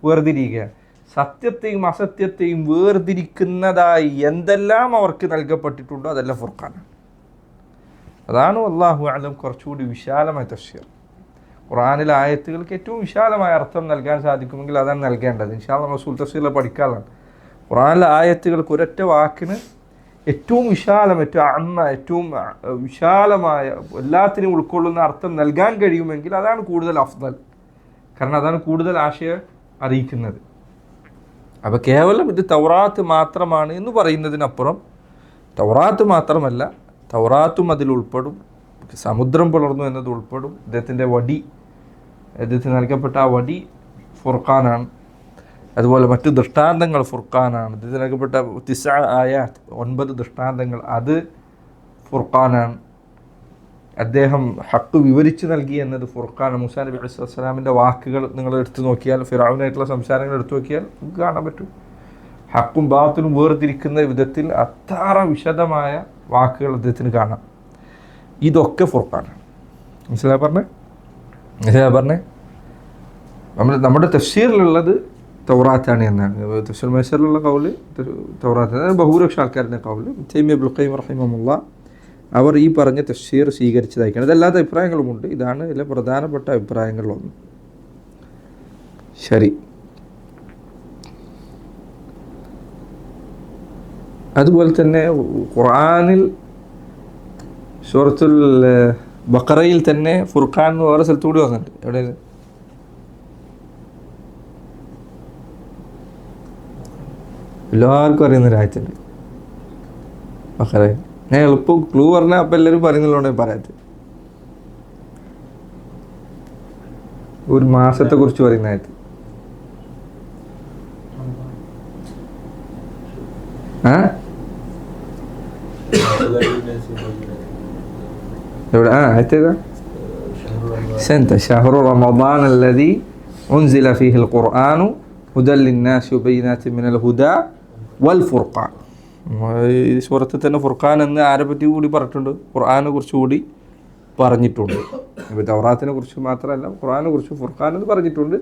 വേർതിരിയുകയാണ്. സത്യത്തെയും അസത്യത്തെയും വേർതിരിക്കുന്നതായി എന്തെല്ലാം അവർക്ക് നൽകപ്പെട്ടിട്ടുണ്ടോ അതെല്ലാം ഫുർഖാനാണ്. അതാണ് അല്ലാഹു അഅലം കുറച്ചുകൂടി വിശാലമായ തഫ്സീർ. ഖുർആനിലെ ആയത്തുകൾക്ക് ഏറ്റവും വിശാലമായ അർത്ഥം നൽകാൻ സാധിക്കുമെങ്കിൽ അതാണ് നൽകേണ്ടത്. ഇൻഷാ അല്ലാഹ് റസൂൽ തഫ്സീറിൽ പഠിക്കാനാണ്. ഖുർആനിലെ ആയത്തുകൾക്ക് ഒരൊറ്റ വാക്കിന് ഏറ്റവും വിശാലം, ഏറ്റവും വിശാലമായ എല്ലാത്തിനും ഉൾക്കൊള്ളുന്ന അർത്ഥം നൽകാൻ കഴിയുമെങ്കിൽ അതാണ് കൂടുതൽ അഫ്ദൽ, കാരണം അതാണ് കൂടുതൽ ആശയം അറിയിക്കുന്നത്. അപ്പോൾ കേവലം ഇത് തൗറാത്ത് മാത്രമാണ് എന്ന് പറയുന്നതിനപ്പുറം തൗറാത്ത് മാത്രമല്ല, തൗറാത്തും അതിൽ ഉൾപ്പെടും, സമുദ്രം പുലർന്നു എന്നത് ഉൾപ്പെടും, അദ്ദേഹത്തിൻ്റെ വടി, അദ്ദേഹത്തിന് നൽകപ്പെട്ട ആ വടി ഫുർഖാനാണ്. അതുപോലെ മറ്റു ദൃഷ്ടാന്തങ്ങൾ ഫുർഖാനാണ്. അദ്ദേഹത്തിന് നൽകപ്പെട്ട 9 ആയാത്ത് 9 ദൃഷ്ടാന്തങ്ങൾ അത് ഫുർഖാനാണ്. അദ്ദേഹം ഹക്ക് വിവരിച്ച് നൽകി എന്നത് ഫുർഖാൻ. മൂസാ നബി അലൈഹി വസ്സലാമിൻ്റെ വാക്കുകൾ നിങ്ങൾ എടുത്തു നോക്കിയാൽ, ഫിറഔനായിട്ടുള്ള സംസാരങ്ങൾ എടുത്തു നോക്കിയാൽ നമുക്ക് കാണാൻ പറ്റും. ഹക്കും ബാത്തിലും വേർതിരിക്കുന്ന വിധത്തിൽ അത്ര വിശദമായ വാക്കുകൾ അദ്ദേഹത്തിന് കാണാം. ഇതൊക്കെ ഫുർഖാനാണ്. മനസ്സിലായി പറഞ്ഞേ നമ്മുടെ തഫ്സീറിലുള്ളത് തൗറാത്താണ് എന്നാണ്. തഫ്സീർ മൈസറിലുള്ള കൗല് തൗറാത്താണ്. ബഹുഭൂരിപക്ഷ ആൾക്കാരുടെ കൗല് ഇബ്നുൽ ഖയ്യിം റഹിമഹുല്ലാഹ് അവർ ഈ പറഞ്ഞ തഫ്സീർ സ്വീകരിച്ചതായിരിക്കണം. ഇതല്ലാത്ത അഭിപ്രായങ്ങളുമുണ്ട്, ഇതാണ് ഇതിലെ പ്രധാനപ്പെട്ട അഭിപ്രായങ്ങളിലൊന്ന്. ശരി, അതുപോലെ തന്നെ ഖുർആനിൽ സൂറത്തുൽ ബഖറയിൽ തന്നെ ഫുർഖാൻ എന്ന് വേറെ സ്ഥലത്തു കൂടി വന്നിട്ടുണ്ട്. എവിടെയത്? എല്ലാവർക്കും അറിയുന്നൊരു ആയത്തുണ്ട് ബഖറയിൽ. ഞാൻ എളുപ്പം ക്ലൂ പറഞ്ഞാൽ അപ്പം എല്ലാവരും പറയുന്നുള്ളൂ പറയാത്ത ഒരു മാസത്തെ കുറിച്ച് പറയുന്ന ആയത്ത്. എവിടെ? ആയത്തേതാ? ഷഹ്റു റമദാൻ അല്ലദീ ഉൻസില ഫീഹിൽ ഖുർആനു ഹുദൽ ലിന്നാസി വബയ്യിനാത്തിൻ മിനൽ ഹുദാ വൽ ഫുർഖാൻ. ഈ സൂറത്തിൽ തന്നെ ഫുർഖാൻ എന്ന് ആരെ പറ്റി കൂടി പറഞ്ഞിട്ടുണ്ട്? ഖുർആനെ കുറിച്ച് കൂടി പറഞ്ഞിട്ടുണ്ട്. ഇപ്പോൾ തൗറാത്തിനെ കുറിച്ച് മാത്രമല്ല, ഖുർആനെ കുറിച്ച് ഫുർഖാൻ എന്ന് പറഞ്ഞിട്ടുണ്ട്.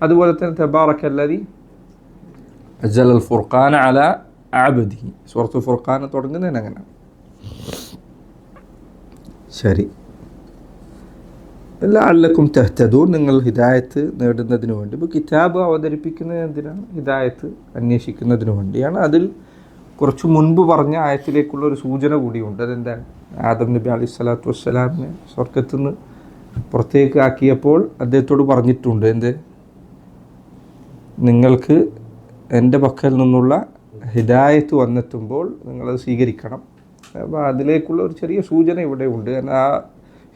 അതുപോലെ തന്നെ തബാറക്കല്ലദീ അൻസലൽ ഫുർഖാന അലാ അബ്ദിഹി, സൂറത്തുൽ ഫുർഖാൻ തുടങ്ങുന്നതിന് അങ്ങനെ. ശരി, ലഅല്ലക്കും തഹ്തദൂൻ, നിങ്ങൾ ഹിദായത്ത് നേടുന്നതിന് വേണ്ടി. ഇപ്പോൾ കിതാബ് അവതരിപ്പിക്കുന്നത് എന്തിനാണ്? ഹിദായത്ത് അന്വേഷിക്കുന്നതിന് വേണ്ടിയാണ്. അതിൽ കുറച്ച് മുൻപ് പറഞ്ഞ ആയത്തിലേക്കുള്ള ഒരു സൂചന കൂടിയുണ്ട്. അതെന്താണ്? ആദം നബി അലൈഹി സ്വലാത്തു വസ്സലാമിനെ സ്വർഗത്തു നിന്ന് പുറത്തേക്ക് ആക്കിയപ്പോൾ അദ്ദേഹത്തോട് പറഞ്ഞിട്ടുണ്ട്, എന്ത്? നിങ്ങൾക്ക് എൻ്റെ പക്കൽ നിന്നുള്ള ഹിദായത്ത് വന്നെത്തുമ്പോൾ നിങ്ങളത് സ്വീകരിക്കണം. അപ്പോൾ അതിലേക്കുള്ള ഒരു ചെറിയ സൂചന ഇവിടെ ഉണ്ട്. കാരണം ആ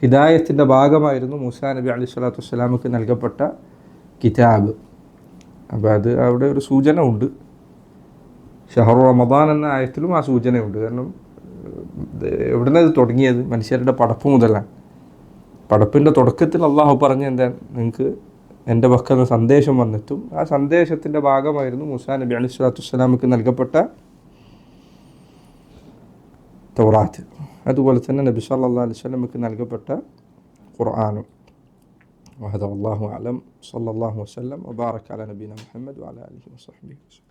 ഹിദായത്തിൻ്റെ ഭാഗമായിരുന്നു മൂസാ നബി അലൈഹി സ്വലാത്തു വസ്സലാമക്ക് നൽകപ്പെട്ട കിതാബ്. അപ്പോൾ അത് അവിടെ ഒരു സൂചന ഉണ്ട്. ഷഹ്റു റമദാൻ എന്ന ആയത്തിലും ആ സൂചനയുണ്ട്. കാരണം എവിടുന്ന് ഇത് തുടങ്ങിയത്? മനുഷ്യരുടെ പടപ്പ് മുതലാണ്. പടപ്പിൻ്റെ തുടക്കത്തിൽ അള്ളാഹു പറഞ്ഞ എന്താണ്? നിങ്ങൾക്ക് എൻ്റെ പക്കൽ നിന്ന് സന്ദേശം വന്നെത്തും. ആ സന്ദേശത്തിൻ്റെ ഭാഗമായിരുന്നു മൂസാ നബി അലൈഹി സ്വലാത്തു വസ്സലാമക്ക് നൽകപ്പെട്ട തൗറാത്ത്. അതുപോലെ തന്നെ നബി സല്ലല്ലാഹു അലൈഹി വസല്ലമക്ക് നൽകപ്പെട്ട ഖുർആനും. وهذا والله أعلم. صلى الله وسلم وبارك على نبينا محمد وعلى آله وصحبه وسلم.